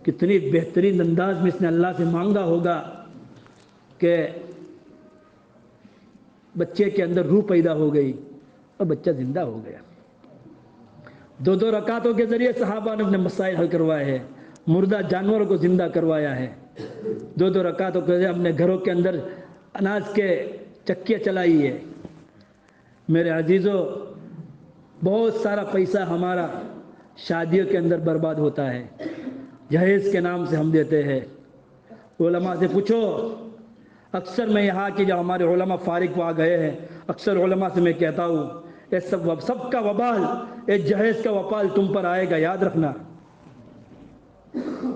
کتنی بہترین انداز میں اس نے اللہ سے مانگا ہوگا کہ بچے کے اندر روح پیدا ہو گئی اور بچہ زندہ ہو گیا. 2 رکعتوں کے ذریعے صحابہ نے اپنے مسائل حل کروائے ہیں، مردہ جانوروں کو زندہ کروایا ہے. 2 رکعتوں کے ذریعے اپنے گھروں کے اندر اناج کے چکیاں چلائی ہے. میرے عزیزوں، بہت سارا پیسہ ہمارا شادیوں کے اندر برباد ہوتا ہے، جہیز کے نام سے ہم دیتے ہیں. علماء سے پوچھو. اکثر میں یہاں کے جو ہمارے علماء فارغ ہوا گئے ہیں، اکثر علماء سے میں کہتا ہوں یہ سب کا وبال، یہ جہیز کا وبال تم پر آئے گا، یاد رکھنا.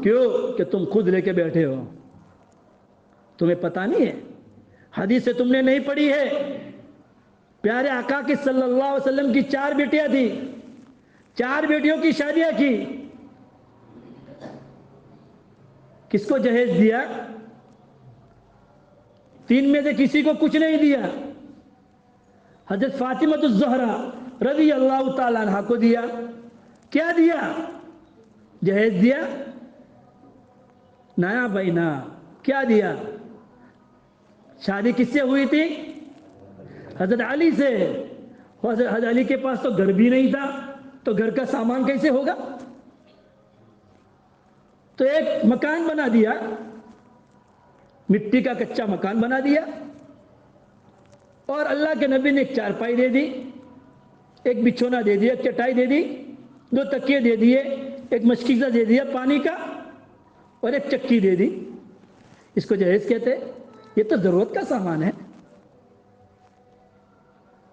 کیوں کہ تم خود لے کے بیٹھے ہو، تمہیں پتہ نہیں ہے، حدیثیں تم نے نہیں پڑھی ہے. پیارے آقا کی صلی اللہ علیہ وسلم کی 4 بیٹیاں تھیں، 4 بیٹیوں کی شادیاں کی. کس کو جہیز دیا؟ 3 میں سے کسی کو کچھ نہیں دیا. حضرت فاطمہ الزہرا رضی اللہ تعالیٰ عنہ کو دیا. کیا دیا؟ جہیز دیا؟ نیا بھائی نا. کیا دیا؟ شادی کس سے ہوئی تھی؟ حضرت علی سے. حضرت علی کے پاس تو گھر بھی نہیں تھا, تو گھر کا سامان کیسے ہوگا؟ تو ایک مکان بنا دیا, مٹی کا کچا مکان بنا دیا, اور اللہ کے نبی نے ایک چارپائی دے دی, ایک بچھونا دے دیا, ایک چٹائی دے دی, 2 تکیے دے دیے, ایک مشکیزہ دے دیا پانی کا, اور ایک چکی دے دی. اس کو جہیز کہتے؟ یہ تو ضرورت کا سامان ہے.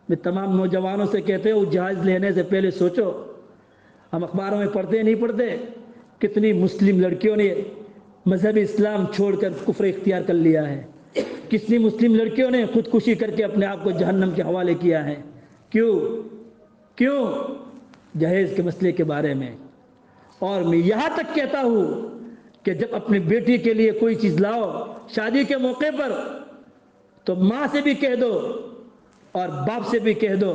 میں تمام نوجوانوں سے کہتے ہوں, جہیز لینے سے پہلے سوچو. ہم اخباروں میں پڑھتے نہیں پڑھتے کتنی مسلم لڑکیوں نے مذہب اسلام چھوڑ کر کفر اختیار کر لیا ہے, کتنی مسلم لڑکیوں نے خودکشی کر کے اپنے آپ کو جہنم کے حوالے کیا ہے. کیوں؟ جہیز کے مسئلے کے بارے میں. اور میں یہاں تک کہتا ہوں کہ جب اپنی بیٹی کے لیے کوئی چیز لاؤ شادی کے موقع پر, تو ماں سے بھی کہہ دو اور باپ سے بھی کہہ دو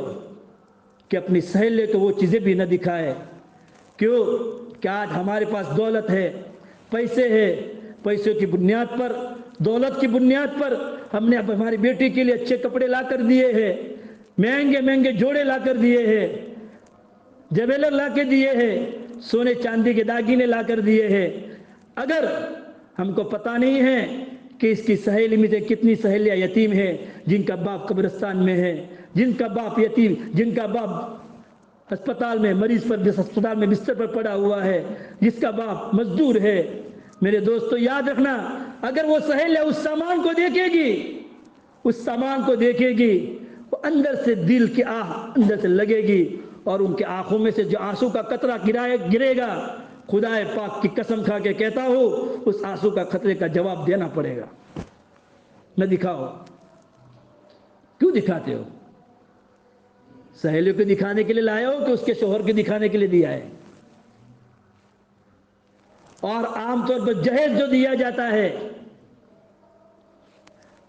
کہ اپنی سہیلی کو وہ چیزیں بھی نہ دکھائے. کیوں کہ آج ہمارے پاس دولت ہے, پیسے ہے, پیسوں کی بنیاد پر, دولت کی بنیاد پر ہم نے اب ہماری بیٹی کے لیے اچھے کپڑے لا کر دیے ہیں, مہنگے مہنگے جوڑے لا کر دیے ہیں, جویلر لا کے دیے ہیں, سونے چاندی کے داگینے لا کر دیے ہیں. اگر ہم کو پتہ نہیں ہے کہ اس کی سہیلی میں سے کتنی سہیلیاں یتیم ہیں, جن کا باپ قبرستان میں ہے, جن کا باپ یتیم, جن کا باپ ہسپتال میں مریض پر ہسپتال میں بستر پر پڑا ہوا ہے, جس کا باپ مزدور ہے. میرے دوستو یاد رکھنا, اگر وہ سہیلیاں اس سامان کو دیکھے گی, اس سامان کو دیکھے گی, وہ اندر سے دل کی آہ اندر سے لگے گی, اور ان کے آنکھوں میں سے جو آنسو کا قطرہ گرے گا, خدا پاک کی قسم کھا کے کہتا ہوں اس آنسو کا قطرے کا جواب دینا پڑے گا. نہ دکھاؤ. کیوں دکھاتے ہو؟ سہیلیوں کو دکھانے کے لیے لائے ہو کہ اس کے شوہر کو دکھانے کے لیے دیا ہے؟ اور عام طور پر جہیز جو دیا جاتا ہے,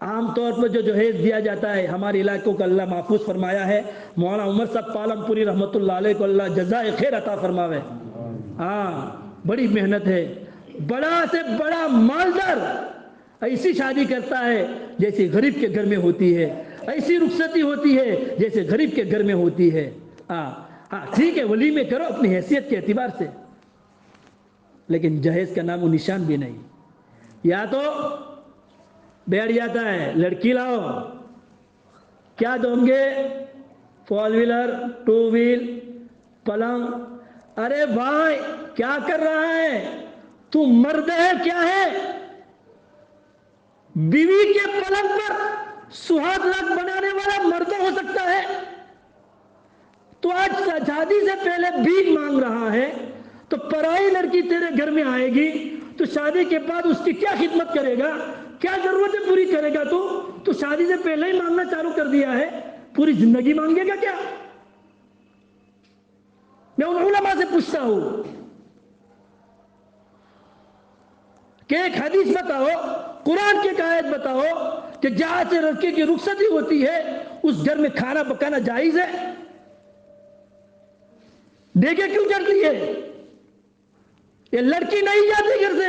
عام طور پر جو جہیز دیا جاتا ہے, ہمارے علاقوں کو اللہ محفوظ فرمایا ہے. مولانا عمر صاحب پالم پوری رحمۃ اللہ علیہ کو اللہ جزائے خیر عطا فرماوے. ہاں, بڑی محنت ہے. بڑا سے بڑا مالدار ایسی شادی کرتا ہے جیسے غریب کے گھر میں ہوتی ہے, ایسی رخصتی ہوتی ہے جیسے غریب کے گھر میں ہوتی ہے. ہاں ٹھیک ہے, ولیمے کرو اپنی حیثیت کے اعتبار سے, لیکن جہیز کا نام و نشان بھی نہیں. یا تو بیٹھ جاتا ہے, لڑکی لاؤ, کیا دوں گے؟ 4 ویلر, 2 ویل, پلنگ. ارے بھائی کیا کر رہا ہے تو؟ مرد ہے کیا ہے؟ بیوی کے پلنگ پر سہاگ رات بنانے والا مرد ہو سکتا ہے؟ تو آج شادی سے پہلے بھیک مانگ رہا ہے, تو پرائی لڑکی تیرے گھر میں آئے گی تو شادی کے بعد اس کی کیا خدمت کرے گا, کیا ضرورتیں پوری کرے گا؟ تو شادی سے پہلے ہی مانگنا چالو کر دیا ہے, پوری زندگی مانگے گا کیا؟ میں ان علماء سے پوچھتا ہوں کہ ایک حدیث بتاؤ, قرآن کی ایک آیت بتاؤ کہ جہاں سے لڑکی کی رخصتی ہوتی ہے اس گھر میں کھانا پکانا جائز ہے؟ دیکھیں کیوں کرتی ہے یہ لڑکی؟ نہیں جاتی گھر سے,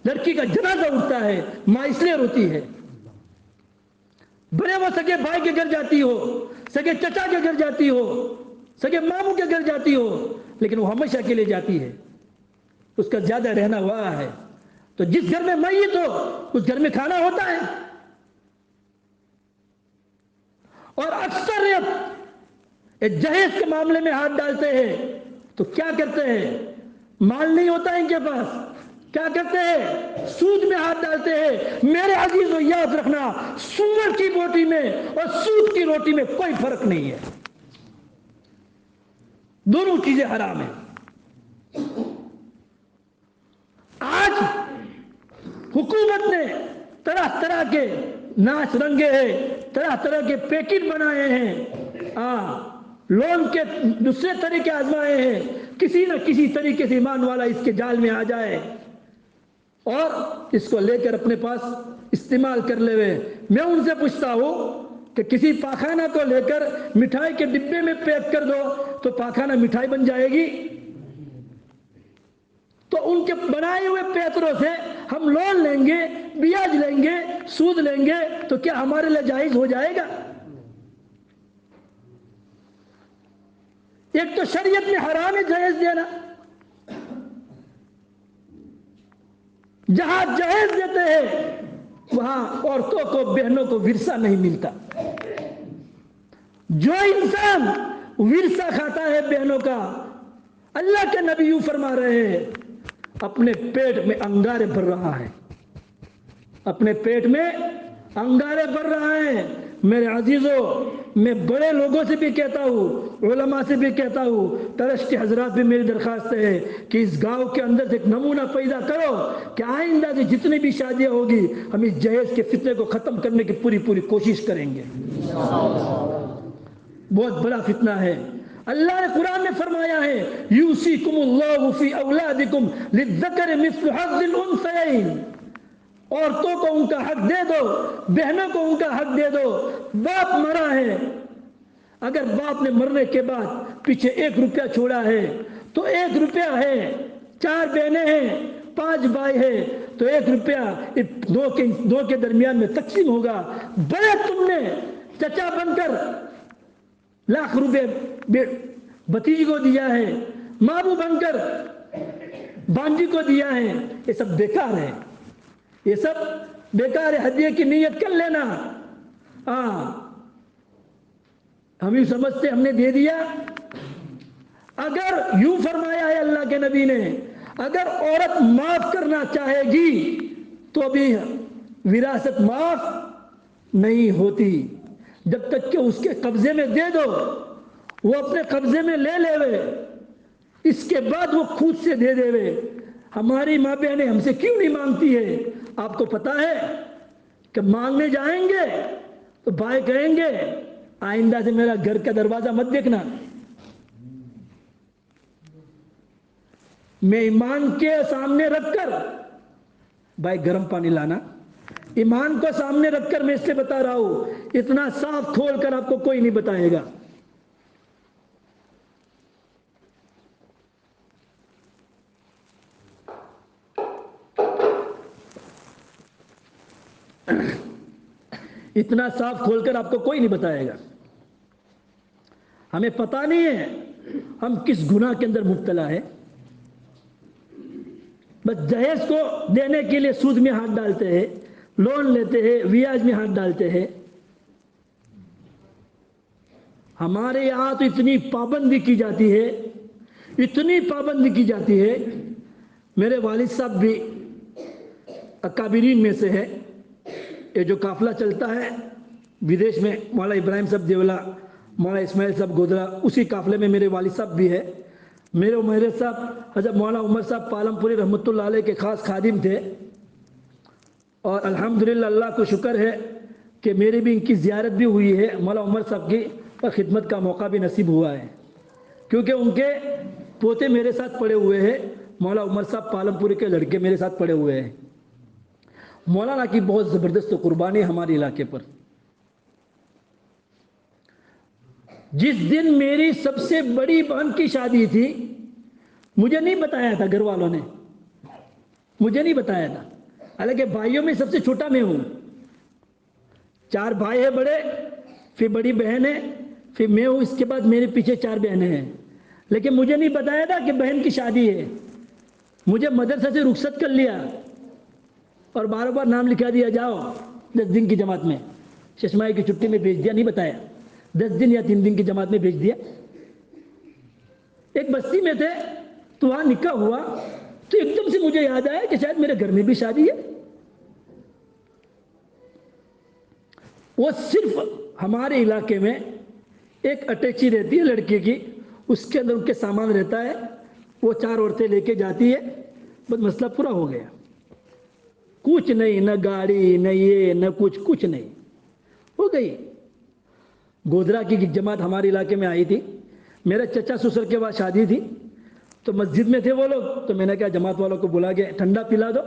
لڑکی کا جنازہ اٹھتا ہے, ماں اس لیے روتی ہے. بڑے وہ سگے بھائی کے گھر جاتی ہو, سگے چچا کے گھر جاتی ہو, سگے ماموں کے گھر جاتی ہو, لیکن وہ ہمیشہ کے لیے جاتی ہے, اس کا زیادہ رہنا ہوا ہے. تو جس گھر میں میت ہو اس گھر میں کھانا ہوتا ہے. اور اکثر جہیز کے معاملے میں ہاتھ ڈالتے ہیں تو کیا کرتے ہیں؟ مال نہیں ہوتا ہے ان کے پاس, کیا کرتے ہیں؟ سود میں ہاتھ ڈالتے ہیں. میرے عزیزو یاد رکھنا, سور کی بوٹی میں اور سود کی روٹی میں کوئی فرق نہیں ہے, دونوں چیزیں حرام ہیں. آج حکومت نے طرح طرح کے ناچ رنگے ہیں, طرح طرح کے پیکٹ بنائے ہیں, لون کے دوسرے طریقے آزمائے ہیں, کسی نہ کسی طریقے سے ایمان والا اس کے جال میں آ جائے. اور اس کو لے کر اپنے پاس استعمال کر لے ہوئے. میں ان سے پوچھتا ہوں کہ کسی پاخانہ کو لے کر مٹھائی کے ڈبے میں پیک کر دو تو پاخانہ مٹھائی بن جائے گی؟ تو ان کے بنائے ہوئے پیتروں سے ہم لون لیں گے, بیاج لیں گے, سود لیں گے, تو کیا ہمارے لیے جائز ہو جائے گا؟ ایک تو شریعت میں حرام ہے جہیز دینا, جہاں جہیز دیتے ہیں وہاں عورتوں کو, بہنوں کو ورثہ نہیں ملتا. جو انسان ورثہ کھاتا ہے بہنوں کا, اللہ کے نبی یوں فرما رہے ہیں, اپنے پیٹ میں انگارے بھر رہا ہے, اپنے پیٹ میں انگارے بھر رہا ہے. میرے عزیزوں, میں بڑے لوگوں سے بھی کہتا ہوں, علماء سے بھی کہتا ہوں, ٹرسٹی حضرات بھی میری درخواست ہے کہ اس گاؤں کے اندر سے ایک نمونہ پیدا کرو کہ آئندہ سے جتنی بھی شادیاں ہوگی ہم اس جہیز کے فتنے کو ختم کرنے کی پوری کوشش کریں گے. بہت بڑا فتنہ ہے. اللہ نے قرآن میں فرمایا ہے, یوصیکم اللہ فی اولادکم للذکر مثل حظ الانثیین. عورتوں کو ان کا حق دے دو, بہنوں کو ان کا حق دے دو. باپ مرا ہے, اگر باپ نے مرنے کے بعد پیچھے 1 روپیہ چھوڑا ہے تو 1 روپیہ ہے. 4 بہنیں ہیں, 5 بھائی ہیں, تو 1 روپیہ دو کے درمیان میں تقسیم ہوگا. بڑے تم نے چچا بن کر لاکھ روپے بھتیجی کو دیا ہے, ماموں بن کر بانجی کو دیا ہے. یہ سب بیکار ہے, یہ سب بیکار ہے. ہدیے کی نیت کر لینا. ہم یوں سمجھتے ہم نے دے دیا. اگر یوں فرمایا ہے اللہ کے نبی نے, اگر عورت معاف کرنا چاہے گی تو بھی وراثت معاف نہیں ہوتی. جب تک کہ اس کے قبضے میں دے دو, وہ اپنے قبضے میں لے لے وے, اس کے بعد وہ خود سے دے دے وے. ہماری ماں بہنیں ہم سے کیوں نہیں مانگتی ہے؟ آپ کو پتا ہے کہ مانگنے جائیں گے تو بھائی کہیں گے آئندہ سے میرا گھر کا دروازہ مت دیکھنا. میں ایمان کے سامنے رکھ کر, بھائی گرم پانی لانا, ایمان کو سامنے رکھ کر میں اس سے بتا رہا ہوں, اتنا صاف کھول کر آپ کو کوئی نہیں بتائے گا. اتنا صاف کھول کر آپ کو کوئی نہیں بتائے گا. ہمیں پتہ نہیں ہے ہم کس گناہ کے اندر مبتلا ہے. بس جہیز کو دینے کے لیے سود میں ہاتھ ڈالتے ہیں, لون لیتے ہیں, بیاج میں ہاتھ ڈالتے ہیں. ہمارے یہاں تو اتنی پابندی کی جاتی ہے, اتنی پابندی کی جاتی ہے. میرے والد صاحب بھی اکابرین میں سے ہے. یہ جو قافلہ چلتا ہے ودیش میں, مولانا ابراہیم صاحب دیولا, مولانا اسماعیل صاحب گودرا, اسی قافلے میں میرے والد صاحب بھی ہے. میرے صاحب حضرت مولانا عمر صاحب پالم پوری رحمۃ اللہ علیہ کے خاص خادم تھے. اور الحمدللہ اللہ کو شکر ہے کہ میری بھی ان کی زیارت بھی ہوئی ہے, مولانا عمر صاحب کی, اور خدمت کا موقع بھی نصیب ہوا ہے. کیونکہ ان کے پوتے میرے ساتھ پڑے ہوئے ہیں. مولانا عمر صاحب پالم پوری کے لڑکے میرے ساتھ پڑے ہوئے ہیں. مولانا کی بہت زبردست قربانی ہمارے علاقے پر. جس دن میری سب سے بڑی بہن کی شادی تھی, مجھے نہیں بتایا تھا, گھر والوں نے مجھے نہیں بتایا تھا. حالانکہ بھائیوں میں سب سے چھوٹا میں ہوں. 4 بھائی ہیں بڑے, پھر بڑی بہن ہے, پھر میں ہوں, اس کے بعد میرے پیچھے 4 بہنیں ہیں. لیکن مجھے نہیں بتایا تھا کہ بہن کی شادی ہے. مجھے مدرسے سے رخصت کر لیا اور بار نام لکھا دیا, جاؤ 10 دن کی جماعت میں, ششمائی کی چھٹی میں بھیج دیا. نہیں بتایا, 10 دن یا 3 دن کی جماعت میں بھیج دیا. ایک بستی میں تھے تو وہاں نکاح ہوا, تو ایک دم سے مجھے یاد آیا کہ شاید میرے گھر میں بھی شادی ہے. وہ صرف ہمارے علاقے میں ایک اٹیچی رہتی ہے لڑکی کی, اس کے اندر ان کے سامان رہتا ہے, وہ 4 عورتیں لے کے جاتی ہے, بس مسئلہ پورا ہو گیا. کچھ نہیں, نہ گاڑی, نہ یہ, نہ کچھ نہیں, ہو گئی. گودرا کی جماعت ہمارے علاقے میں آئی تھی. میرے چچا سسر کے بعد شادی تھی, تو مسجد میں تھے وہ لوگ, تو میں نے کہا جماعت والوں کو بلا کے ٹھنڈا پلا دو.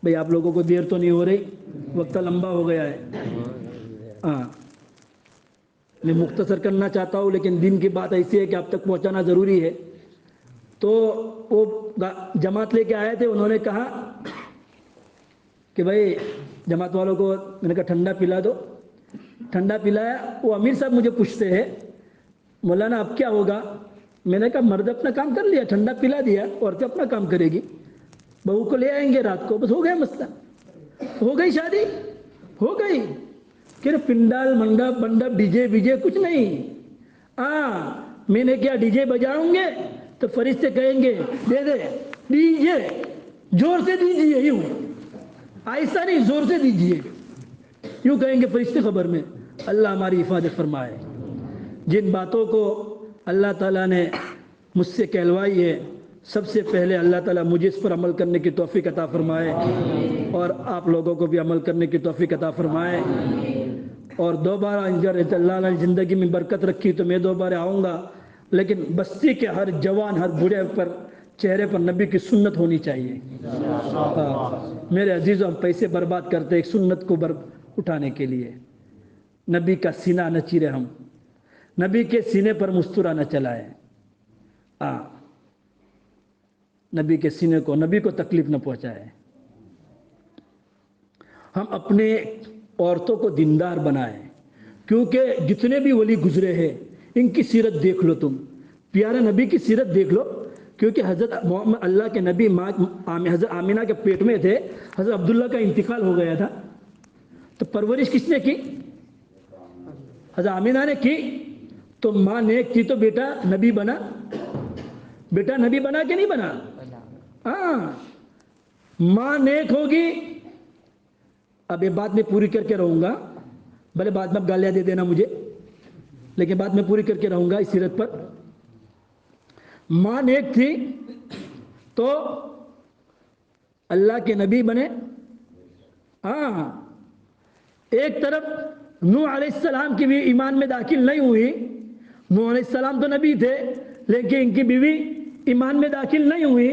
بھئی آپ لوگوں کو دیر تو نہیں ہو رہی؟ وقت لمبا ہو گیا ہے. ہاں میں مختصر کرنا چاہتا ہوں، لیکن دین کی بات ایسی ہے کہ آپ تک پہنچانا ضروری ہے. تو وہ جماعت لے کے آئے تھے، انہوں نے کہا کہ بھائی جماعت والوں کو میں نے کہا ٹھنڈا پلا دو. ٹھنڈا پلایا. وہ امیر صاحب مجھے پوچھتے ہیں مولانا اب کیا ہوگا؟ میں نے کہا مرد اپنا کام کر لیا، ٹھنڈا پلا دیا، عورتیں اپنا کام کرے گی، بہو کو لے آئیں گے رات کو، بس ہو گیا مسئلہ، ہو گئی شادی، ہو گئی. کہ پنڈال منڈپ منڈپ ڈی جے کچھ نہیں. میں نے کیا ڈی جے بجاؤں گے تو فرشتے کہیں گے دے دے ڈی جے، زور سے دیجیے، یوں ایسا نہیں، زور سے دیجیے، یوں کہیں گے فرشتے خبر میں. اللہ ہماری حفاظت فرمائے. جن باتوں کو اللہ تعالیٰ نے مجھ سے کہلوائی ہے، سب سے پہلے اللہ تعالیٰ مجھے اس پر عمل کرنے کی توفیق عطا فرمائے، اور آپ لوگوں کو بھی عمل کرنے کی توفیق عطا فرمائے. اور دوبارہ اگر اللہ نے زندگی میں برکت رکھی تو میں دوبارہ آؤں گا، لیکن بستی کے ہر جوان ہر بوڑھے پر چہرے پر نبی کی سنت ہونی چاہیے. میرے عزیزوں، ہم پیسے برباد کرتے ایک سنت کو اٹھانے کے لیے. نبی کا سینہ نہ چیرے، ہم نبی کے سینے پر مستورہ نہ چلائے. نبی کے سینے کو، نبی کو تکلیف نہ پہنچائے. ہم اپنے عورتوں کو دیندار بنائیں، کیونکہ جتنے بھی ولی گزرے ہیں ان کی سیرت دیکھ لو، تم پیارے نبی کی سیرت دیکھ لو. کیونکہ حضرت محمد اللہ کے نبی حضرت آمینہ کے پیٹ میں تھے، حضرت عبداللہ کا انتقال ہو گیا تھا، تو پرورش کس نے کی؟ حضرت آمینہ نے کی. تو ماں نیک تھی تو بیٹا نبی بنا. بیٹا نبی بنا کہ نہیں بنا؟ ماں نیک ہوگی. اب یہ بات میں پوری کر کے رہوں گا، بھلے بعد میں گالیاں دے دینا مجھے، لیکن بات میں پوری کر کے رہوں گا اس سیرت پر. ماں نیک تھی تو اللہ کے نبی بنے. ایک طرف نوح علیہ السلام کی بھی ایمان میں داخل نہیں ہوئی. نوح علیہ السلام تو نبی تھے، لیکن ان کی بیوی ایمان میں داخل نہیں ہوئی،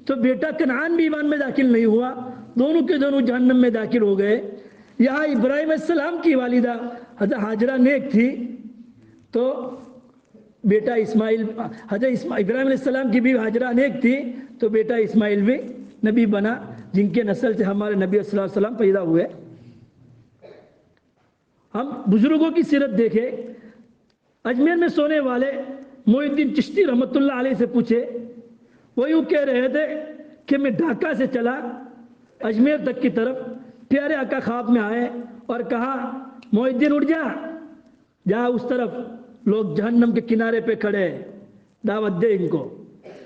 تو بیٹا کنعان بھی ایمان میں داخل نہیں ہوا. دونوں کے دونوں جہنم میں داخل ہو گئے. یہاں ابراہیم علیہ السلام کی والدہ حضرت ہاجرہ نیک تھی، تو بیٹا اسماعیل، حضرت ابراہیم علیہ السلام کی بھی ہاجرہ نیک تھی، تو بیٹا اسماعیل بھی نبی بنا، جن کے نسل سے ہمارے نبی صلی اللہ علیہ وسلم پیدا ہوئے. ہم بزرگوں کی سیرت دیکھیں. اجمیر میں سونے والے معین الدین چشتی رحمۃ اللہ علیہ سے پوچھے، وہ یوں کہہ رہے تھے کہ میں ڈھاکہ سے چلا اجمیر تک کی طرف، پیارے آقا خواب میں آئے اور کہا معین الدین اٹھ جا، جا اس طرف، لوگ جہنم کے کنارے پہ کھڑے، دعوت دے ان کو.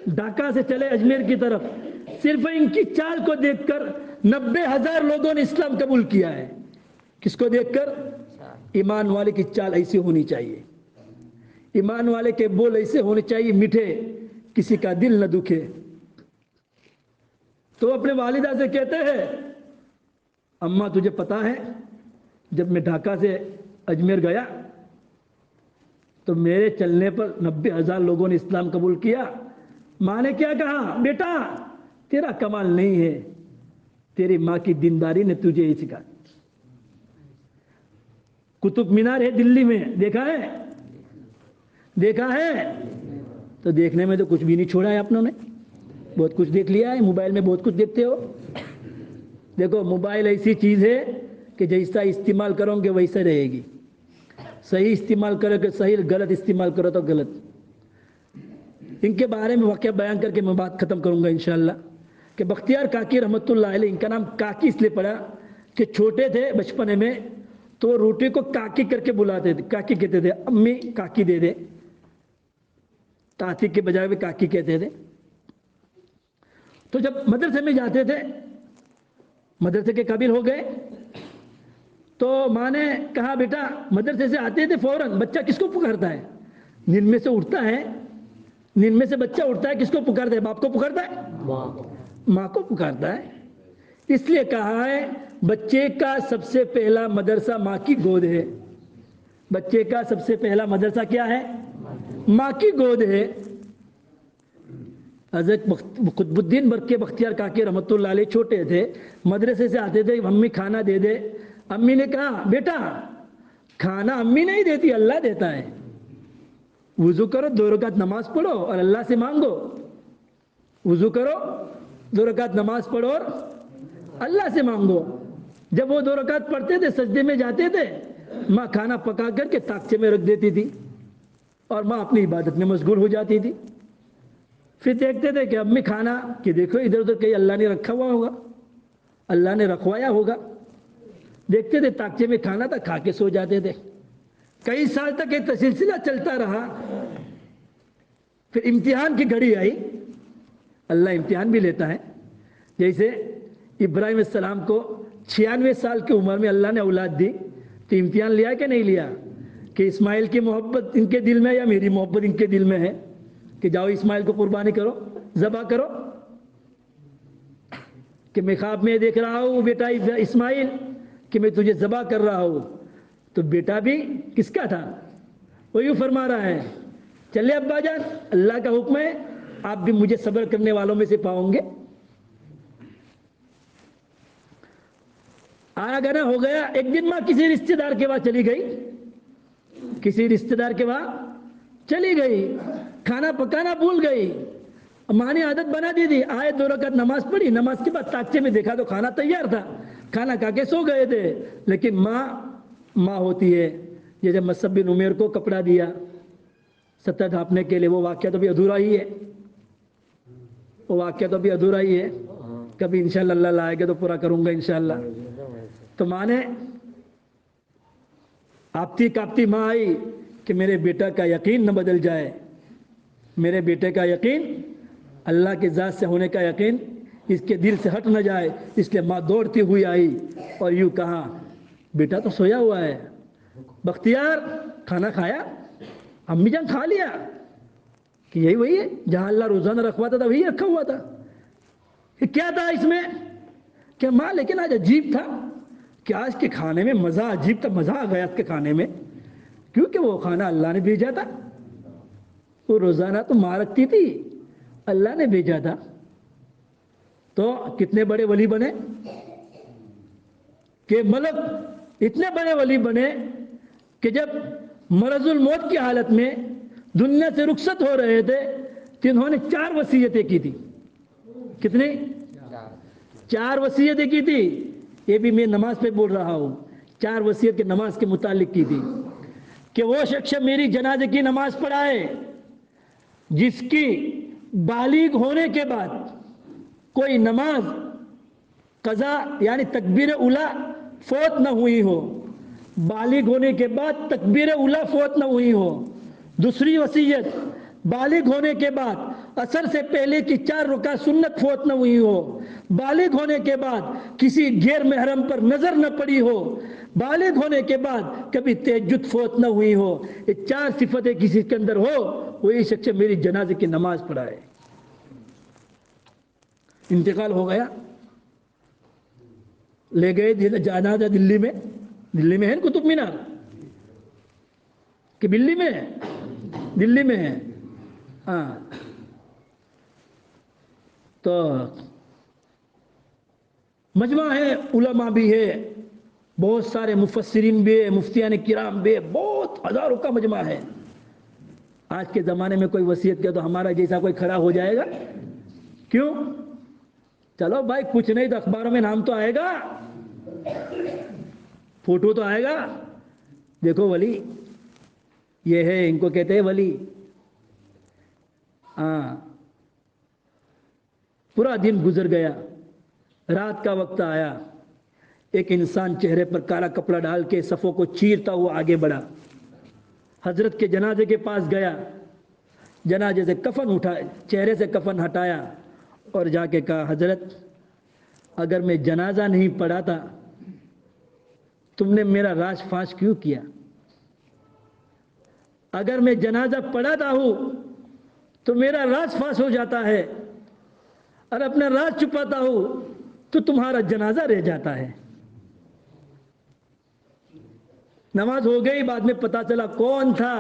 ڈھاکہ سے چلے اجمیر کی طرف، صرف ان کی چال کو دیکھ کر 90,000 لوگوں نے اسلام قبول کیا ہے. کس کو دیکھ کر؟ ایمان والے کی چال ایسی ہونی چاہیے، ایمان والے کے بول ایسے ہونے چاہیے میٹھے، کسی کا دل نہ دکھے. تو اپنے والدہ سے کہتے ہیں اماں تجھے پتا ہے جب میں ڈھاکہ سے اجمیر گیا تو میرے چلنے پر 90,000 لوگوں نے اسلام قبول کیا. ماں نے کیا کہا؟ بیٹا تیرا کمال نہیں ہے، تیری ماں کی دینداری نے تجھے یہ سکھایا. قطب مینار ہے دلی میں، دیکھا ہے؟ دیکھا ہے؟ تو دیکھنے میں تو کچھ بھی نہیں چھوڑا ہے اپنوں نے، بہت کچھ دیکھ لیا ہے. موبائل میں بہت کچھ دیکھتے ہو. دیکھو موبائل ایسی چیز ہے کہ جیسا استعمال کرو گے ویسا رہے گی. صحیح استعمال کرو کہ صحیح، غلط استعمال کرو تو غلط. ان کے بارے میں واقعہ بیان کر کے میں بات ختم کروں گا انشاءاللہ. کہ بختیار کاکی رحمۃ اللہ علیہ، ان کا نام کاکی اس لیے پڑا کہ چھوٹے تھے بچپنے میں تو روٹی کو کاکی کر کے بلاتے تھے. کاکی کہتے تھے، امی کاکی دے دے، تاتی کے بجائے بھی کاکی کہتے تھے. تو جب مدرسے میں جاتے تھے، مدرسے کے قابل ہو گئے، تو ماں نے کہا بیٹا مدرسے سے آتے تھے فوراً بچہ کس کو پکارتا ہے؟ نیند میں سے اٹھتا ہے، نیند میں سے بچہ اٹھتا ہے، کس کو پکارتا ہے؟ باپ کو پکارتا ہے؟ ماں کو پکارتا ہے. اس لیے کہا ہے بچے کا سب سے پہلا مدرسہ ماں کی گود ہے. بچے کا سب سے پہلا مدرسہ کیا ہے؟ ماں کی گود ہے. حضرت قطب الدین برقی بختیار کاکی رحمۃ اللہ علیہ چھوٹے تھے، مدرسے سے آتے تھے، امی کھانا دے دے. امی نے کہا بیٹا کھانا امی نہیں دیتی، اللہ دیتا ہے. وضو کرو، 2 رکعت نماز پڑھو اور اللہ سے مانگو. وضو کرو، 2 رکعت نماز پڑھو اور اللہ سے مانگو. جب وہ 2 رکعت پڑھتے تھے، سجدے میں جاتے تھے، ماں کھانا پکا کر کے تاکچے میں رکھ دیتی تھی اور ماں اپنی عبادت میں مشغول ہو جاتی تھی. پھر دیکھتے تھے کہ امی کھانا کہ دیکھو ادھر ادھر کہیں اللہ نے رکھا ہوا ہوگا، اللہ نے رکھوایا ہوگا. دیکھتے تھے تاکچے میں کھانا تھا، کھا کے سو جاتے تھے. کئی سال تک یہ سلسلہ چلتا رہا. پھر امتحان کی گھڑی آئی. اللہ امتحان بھی لیتا ہے. جیسے ابراہیم السلام کو 96 سال کی عمر میں اللہ نے اولاد دی، تو امتحان لیا کہ نہیں لیا کہ اسماعیل کی محبت ان کے دل میں یا میری محبت ان کے دل میں ہے کہ جاؤ اسماعیل کو قربانی کرو، ذبح کرو. کہ میں خواب میں دیکھ رہا ہوں بیٹا اسماعیل کہ میں تجھے ذبح کر رہا ہوں. تو بیٹا بھی کس کا تھا؟ وہ یوں فرما رہا ہے چلے ابا جان اللہ کا حکم ہے، آپ بھی مجھے صبر کرنے والوں میں سے پاؤں گے. آنا گنا ہو گیا. ایک دن ماں کسی رشتہ دار کے وہاں چلی گئی، کسی رشتہ دار کے وہاں چلی گئی، کھانا پکانا بھول گئی. ماں نے عادت بنا دی تھی، آئے 2 رکعت نماز پڑھی، نماز کے بعد تاکچے میں دیکھا تو کھانا تیار تھا، کھانا کھا کے سو گئے تھے. لیکن ماں ہوتی ہے. یہ جب مصعب بن عمیر کو کپڑا دیا 70 ڈھانپنے کے لیے، وہ واقعہ تو بھی ادھورا ہی ہے، وہ واقعہ تو بھی ادھورا ہی ہے. کبھی انشاءاللہ اللہ لائے گا تو پورا کروں گا انشاءاللہ. تو ماں نے آپتی کاپتی ماں آئی کہ میرے بیٹا کا یقین نہ بدل جائے، میرے بیٹے کا یقین اللہ کی ذات سے ہونے کا یقین اس کے دل سے ہٹ نہ جائے. اس لیے ماں دوڑتی ہوئی آئی اور یوں کہا بیٹا تو سویا ہوا ہے. بختیار کھانا کھایا؟ امی جان کھا لیا. کہ یہی وہی ہے جہاں اللہ روزانہ رکھواتا تھا وہی رکھا ہوا تھا. کہ کیا تھا اس میں؟ کہ ماں لیکن آج عجیب تھا کہ آج کے کھانے میں مزہ عجیب تھا، مزہ آ گیا اس کے کھانے میں، کیونکہ وہ کھانا اللہ نے بھیجا تھا. وہ روزانہ تو ماں رکھتی تھی، اللہ نے بھیجا تھا. تو کتنے بڑے ولی بنے کہ ملک اتنے بڑے ولی بنے کہ جب مرض الموت کی حالت میں دنیا سے رخصت ہو رہے تھے تو انہوں نے 4 وصیتیں کی تھی. کتنی؟ 4 وصیتیں کی تھی. یہ بھی میں نماز پہ بول رہا ہوں. 4 وصیت کی نماز کے متعلق کی تھی کہ وہ شخص میری جنازے کی نماز پڑھائے جس کی بالغ ہونے کے بعد کوئی نماز قضا یعنی تکبیر اولا فوت نہ ہوئی ہو، بالغ ہونے کے بعد تکبیر اولا فوت نہ ہوئی ہو. دوسری وصیت بالغ ہونے کے بعد عصر سے پہلے کی 4 رکعت سنت فوت نہ ہوئی ہو، بالغ ہونے کے بعد کسی غیر محرم پر نظر نہ پڑی ہو، بالغ ہونے کے بعد کبھی تہجد فوت نہ ہوئی ہو. یہ 4 صفتیں کسی کے اندر ہو وہی شخص میری جنازے کی نماز پڑھائے. انتقال ہو گیا، لے گئے جنازہ دلی میں ہے قطب مینار کہ دلی میں ہے؟ دلی میں ہے. ہاں تو مجمع ہے، علماء بھی ہے، بہت سارے مفسرین بھی ہے، مفتیان کرام بھی ہے، بہت ہزاروں کا مجمع ہے. آج کے زمانے میں کوئی وصیت کیا تو ہمارا جیسا کوئی کھڑا ہو جائے گا. کیوں؟ چلو بھائی کچھ نہیں تو اخباروں میں نام تو آئے گا، فوٹو تو آئے گا، دیکھو ولی یہ ہے، ان کو کہتے ہیں ولی. ہاں پورا دن گزر گیا، رات کا وقت آیا، ایک انسان چہرے پر کالا کپڑا ڈال کے صفوں کو چیرتا ہوا آگے بڑھا، حضرت کے جنازے کے پاس گیا، جنازے سے کفن اٹھایا، چہرے سے کفن ہٹایا اور جا کے کہا حضرت اگر میں جنازہ نہیں پڑھاتا تم نے میرا راز فاش کیوں کیا؟ اگر میں جنازہ پڑھاتا ہوں تو میرا راز فاش ہو جاتا ہے، اور اپنا راز چھپاتا ہوں تو تمہارا جنازہ رہ جاتا ہے. نماز ہو گئی، بعد میں پتا چلا کون تھا،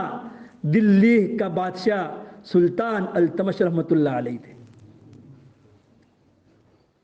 دلی کا بادشاہ سلطان التمش رحمۃ اللہ علیہ تھے.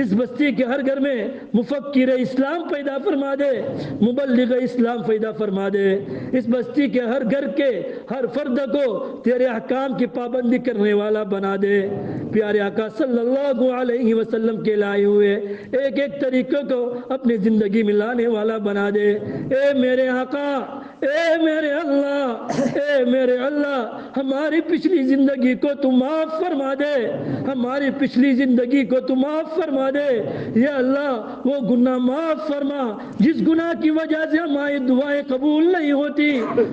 اس بستی کے ہر گھر میں مفکر اسلام پیدا فرما دے، مبلغ اسلام پیدا فرما دے، اس بستی کے ہر گھر کے ہر فرد کو تیرے احکام کی پابندی کرنے والا بنا دے، پیارے آقا صلی اللہ علیہ وسلم کے لائے ہوئے ایک ایک طریقے کو اپنی زندگی میں لانے والا بنا دے۔ اے میرے آقا، اے میرے اللہ، اے میرے اللہ، ہماری پچھلی زندگی کو تو معاف فرما دے، ہماری پچھلی زندگی کو تو معاف فرما دے یا اللہ۔ وہ گناہ معاف فرما جس گناہ کی وجہ سے ہماری دعائیں قبول نہیں ہوتی،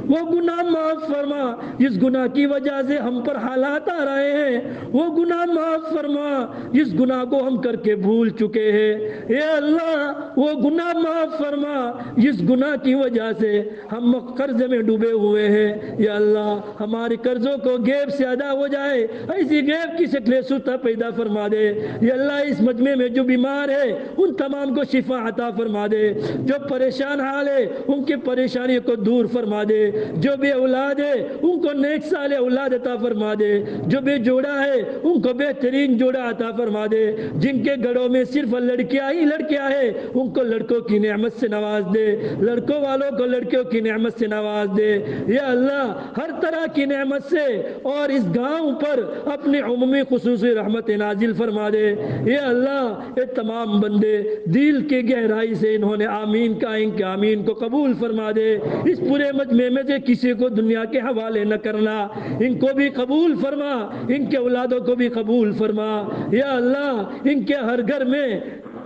وہ گناہ معاف فرما جس گناہ کی وجہ سے ہم پر حالات آ رہے ہیں، وہ گناہ معاف فرما جس گناہ کو ہم کر کے بھول چکے ہیں یا اللہ۔ وہ گناہ معاف فرما جس گناہ کی وجہ سے ہم قرض میں ڈوبے ہوئے ہیں یا اللہ۔ ہمارے قرضوں کو غیب سے ادا ہو جائے، ایسی غیب کی شکل صورت پیدا فرما دے یا اللہ۔ اس مجمع میں جو بیمار ہے ان تمام کو شفا عطا فرما دے، جو پریشان حال ہے ان کی پریشانی کو دور فرما دے، جو بے اولاد ہے ان کو نیک صالح اولاد عطا فرما دے، جو بے جوڑا ہے ان کو بہترین جوڑا عطا فرما دے، جن کے گھروں میں صرف لڑکیاں ہی لڑکیاں ہیں ان کو لڑکوں کی نعمت سے نواز دے، لڑکوں والوں کو لڑکیوں کی نعمت سے نواز دے یا اللہ۔ ہر طرح کی نعمت سے اور اس گاؤں پر اپنی عمومی خصوصی رحمت نازل فرما دے یا اللہ۔ یہ تمام بندے دل کے گہرائی سے انہوں نے آمین کہا، ان کے آمین کو قبول فرما دے۔ اس پورے مجمع میں سے کسی کو دنیا کے حوالے نہ کرنا، ان کو بھی قبول فرما، ان کے اولادوں کو بھی قبول فرما یا اللہ۔ ان کے ہر گھر میں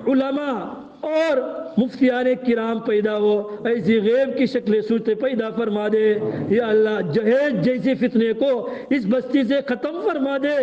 علماء اور مفتیان کرام پیدا ہو، ایسی غیب کی شکل صورت پیدا فرما دے یا اللہ۔ جہیز جیسے فتنے کو اس بستی سے ختم فرما دے،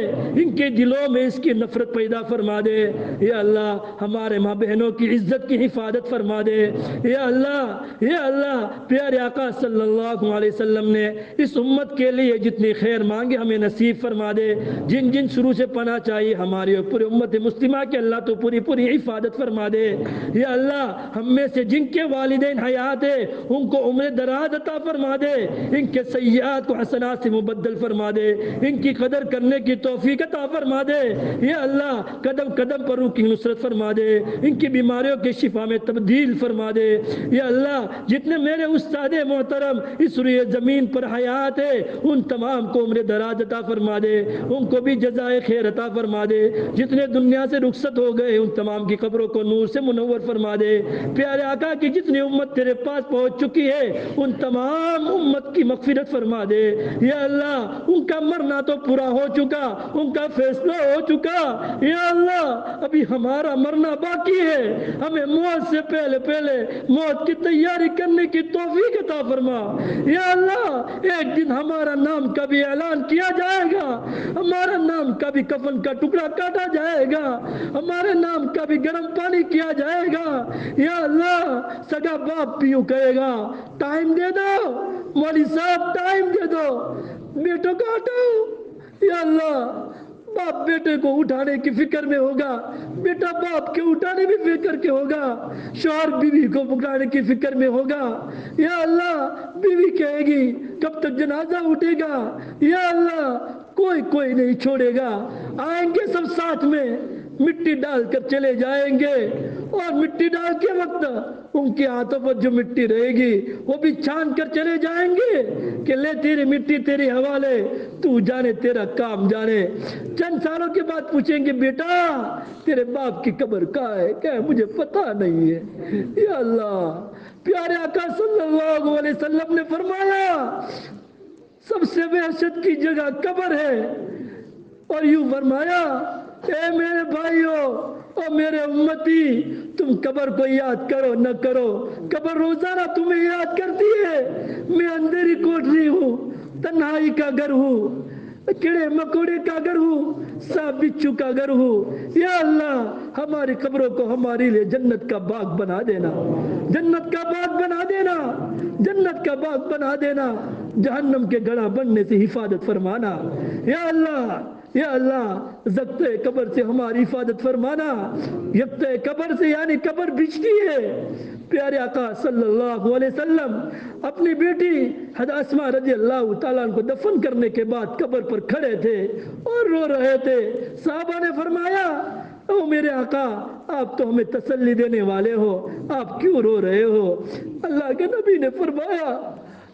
ان کے دلوں میں اس کی نفرت پیدا فرما دے یا اللہ۔ ہمارے ماں بہنوں کی عزت کی حفاظت فرما دے یا اللہ یا اللہ۔ پیارے آقا صلی اللہ علیہ وسلم نے اس امت کے لیے جتنی خیر مانگے ہمیں نصیب فرما دے، جن جن شروع سے پناہ چاہیے ہماری اور پوری امت مسلمہ کے اللہ تو پوری پوری حفاظت فرما دے یا اللہ۔ ہم میں سے جن کے والدین حیات ہے ان کو عمر دراز عطا فرما دے، ان کے سیئات کو حسنات سے مبدل فرما دے، ان کی قدر کرنے کی توفیق عطا فرما دے یا اللہ۔ قدم قدم پر روح کی نصرت فرما دے، ان کی بیماریوں کے شفا میں تبدیل فرما دے یا اللہ۔ جتنے میرے استاد محترم اس روئے زمین پر حیات ہے ان تمام کو عمر دراز عطا فرما دے، ان کو بھی جزائے خیر عطا فرما دے۔ جتنے دنیا سے رخصت ہو گئے ان تمام کی قبروں کو نور سے منور فرما دے۔ پیارے آقا کی جتنی امت تیرے پاس پہنچ چکی ہے ان تمام امت کی مغفرت فرما دے یا اللہ۔ ان کا مرنا تو پورا ہو چکا، ان کا فیصلہ ہو چکا یا اللہ۔ ابھی ہمارا مرنا باقی ہے، ہمیں موت سے پہلے پہلے موت کی تیاری کرنے کی توفیق عطا فرما یا اللہ۔ ایک دن ہمارا نام کا بھی اعلان کیا جائے گا، ہمارا نام کا بھی کفن کا ٹکڑا کاٹا جائے گا، ہمارے نام کا بھی گرم پانی کیا جائے گا یا اللہ۔ سگا باپ بھی یوں کہے گا ٹائم دے دو مولوی صاحب، ٹائم دے دو، بیٹوں کو ہٹاؤ یا اللہ۔ باپ بیٹے کو اٹھانے کی فکر میں ہوگا، بیٹا باپ کے اٹھانے بھی فکر کے ہوگا، شوہر بیوی کو پکڑانے کی فکر میں ہوگا یا اللہ۔ بیوی کہے گی کب تک جنازہ اٹھے گا یا اللہ۔ کوئی نہیں چھوڑے گا، آئیں گے سب ساتھ میں، مٹی ڈال کر چلے جائیں گے اور مٹی ڈال کے وقت ان کے ہاتھوں پر جو مٹی رہے گی وہ بھی چھان کر چلے جائیں گے کہ لے تیری مٹی تیرے حوالے، تو جانے تیرا کام جانے۔ چند سالوں کے بعد پوچھیں گے بیٹا تیرے باپ کی قبر کہاں ہے؟ کہ مجھے پتا نہیں ہے یا اللہ۔ پیارے آقا صلی اللہ علیہ وسلم نے فرمایا سب سے وحشت کی جگہ قبر ہے، اور یوں فرمایا اے میرے بھائیوں اور میرے امتی، تم قبر کو یاد کرو نہ کرو، قبر روزانہ تمہیں یاد کرتی ہے۔ میں اندھیری کوٹری ہوں، تنہائی کا گھر ہوں، کیڑے مکوڑے کا گھر ہوں، سانپ بچھو کا گھر ہوں یا اللہ۔ ہماری قبروں کو ہمارے لیے جنت کا باغ بنا دینا، جنت کا باغ بنا دینا، جنت کا باغ بنا دینا، جہنم کے گڑھا بننے سے حفاظت فرمانا یا اللہ یا اللہ۔ زقتے قبر سے ہماری حفاظت فرمانا، یکتے قبر سے یعنی قبر بچتی ہے۔ پیارے آقا صلی اللہ علیہ وسلم اپنی بیٹی حضرت اسماء رضی اللہ تعالیٰ عنہ کو دفن کرنے کے بعد قبر پر کھڑے تھے اور رو رہے تھے۔ صحابہ نے فرمایا او میرے میرے آقا آپ تو ہمیں تسلی دینے والے ہو، آپ کیوں رو رہے ہو؟ اللہ کے نبی نے فرمایا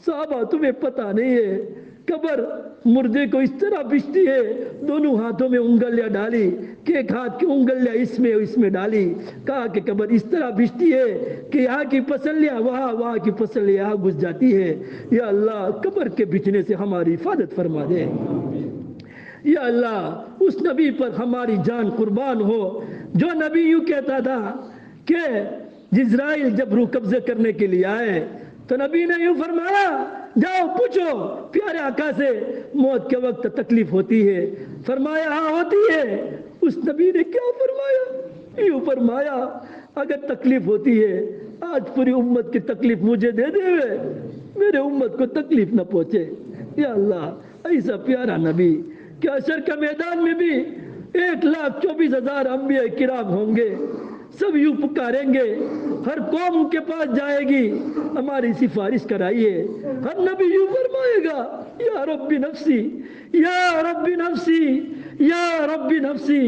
صحابہ تمہیں پتہ نہیں ہے، قبر مردے کو اس طرح بچتی ہے، دونوں ہاتھوں میں انگلیاں ڈالی کہ ایک ہاتھ کی انگلیاں اس میں ڈالی، کہا کہ قبر اس طرح بچتی ہے کہ یہاں کی پسلیاں وہاں کی پسلیاں یہاں گھس جاتی ہے۔ یا اللہ قبر کے بچنے سے ہماری حفاظت فرما دے۔ یا اللہ اس نبی پر ہماری جان قربان ہو جو نبی یوں کہتا تھا کہ جزرائیل جب روح قبضے کرنے کے لیے آئے تو نبی نے یوں فرمایا جاؤ پوچھو پیارے آقا سے موت کے وقت تکلیف ہوتی ہے؟ فرمایا ہاں ہوتی ہے۔ اس نبی نے کیا فرمایا؟ یوں فرمایا اگر تکلیف ہوتی ہے آج پوری امت کی تکلیف مجھے دے دے میرے امت کو تکلیف نہ پہنچے۔ یا اللہ ایسا پیارا نبی کہ حشر کے میدان میں بھی 1,24,000 انبیاء کرام ہوں گے، سب یوں پکاریں گے، ہر قوم کے پاس جائے گی ہماری سفارش کرائیے، ہر نبی یوں فرمائے گا یا رب نفسی یا رب نفسی یا رب نفسی،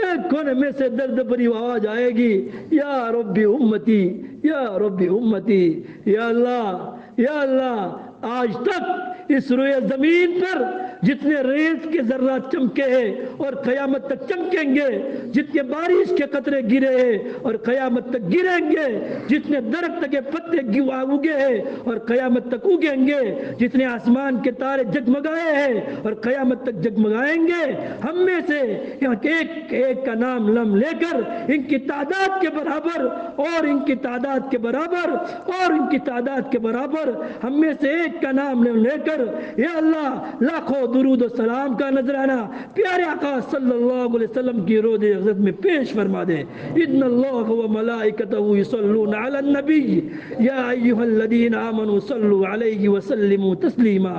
ایک کونے میں سے درد بھری آواز آئے گی یا رب امتی یا رب امتی۔ یا اللہ آج تک اس روئے زمین پر جتنے ریت کے ذرات چمکے ہیں اور قیامت تک چمکیں گے، جتنے بارش کے قطرے گرے ہیں اور قیامت تک گریں گے، جتنے درخت کے پتے اگے ہیں اور قیامت تک اگیں گے، جتنے آسمان کے تارے جگمگائے ہیں اور قیامت تک جگمگائیں گے، ہم میں سے ایک ایک کا نام لم لے کر ان کی تعداد کے برابر اور ان کی تعداد کے برابر اور ان کی تعداد کے برابر ہم میں سے ایک کا نام لے کر یا اللہ لاکھوں درود و سلام کا نذرانہ پیارے آقا صلی اللہ علیہ وسلم کی روضہ عزت میں پیش فرما دے۔ ان اللہ و ملائکتہ یصلون علی النبی یا ایھا الذین آمنوا صلوا علیہ وسلموا تسلیما۔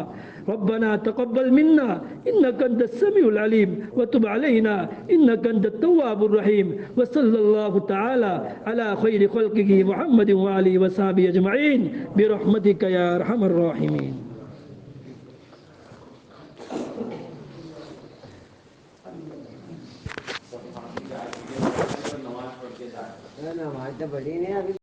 ربنا تقبل منا انك انت السميع العليم وتب علينا انك انت التواب الرحيم وصلى الله تعالى على خير خلقه محمد وآله وصحبه اجمعين برحمتك يا ارحم الراحمين۔ نماز تو بڑی نہیں ابھی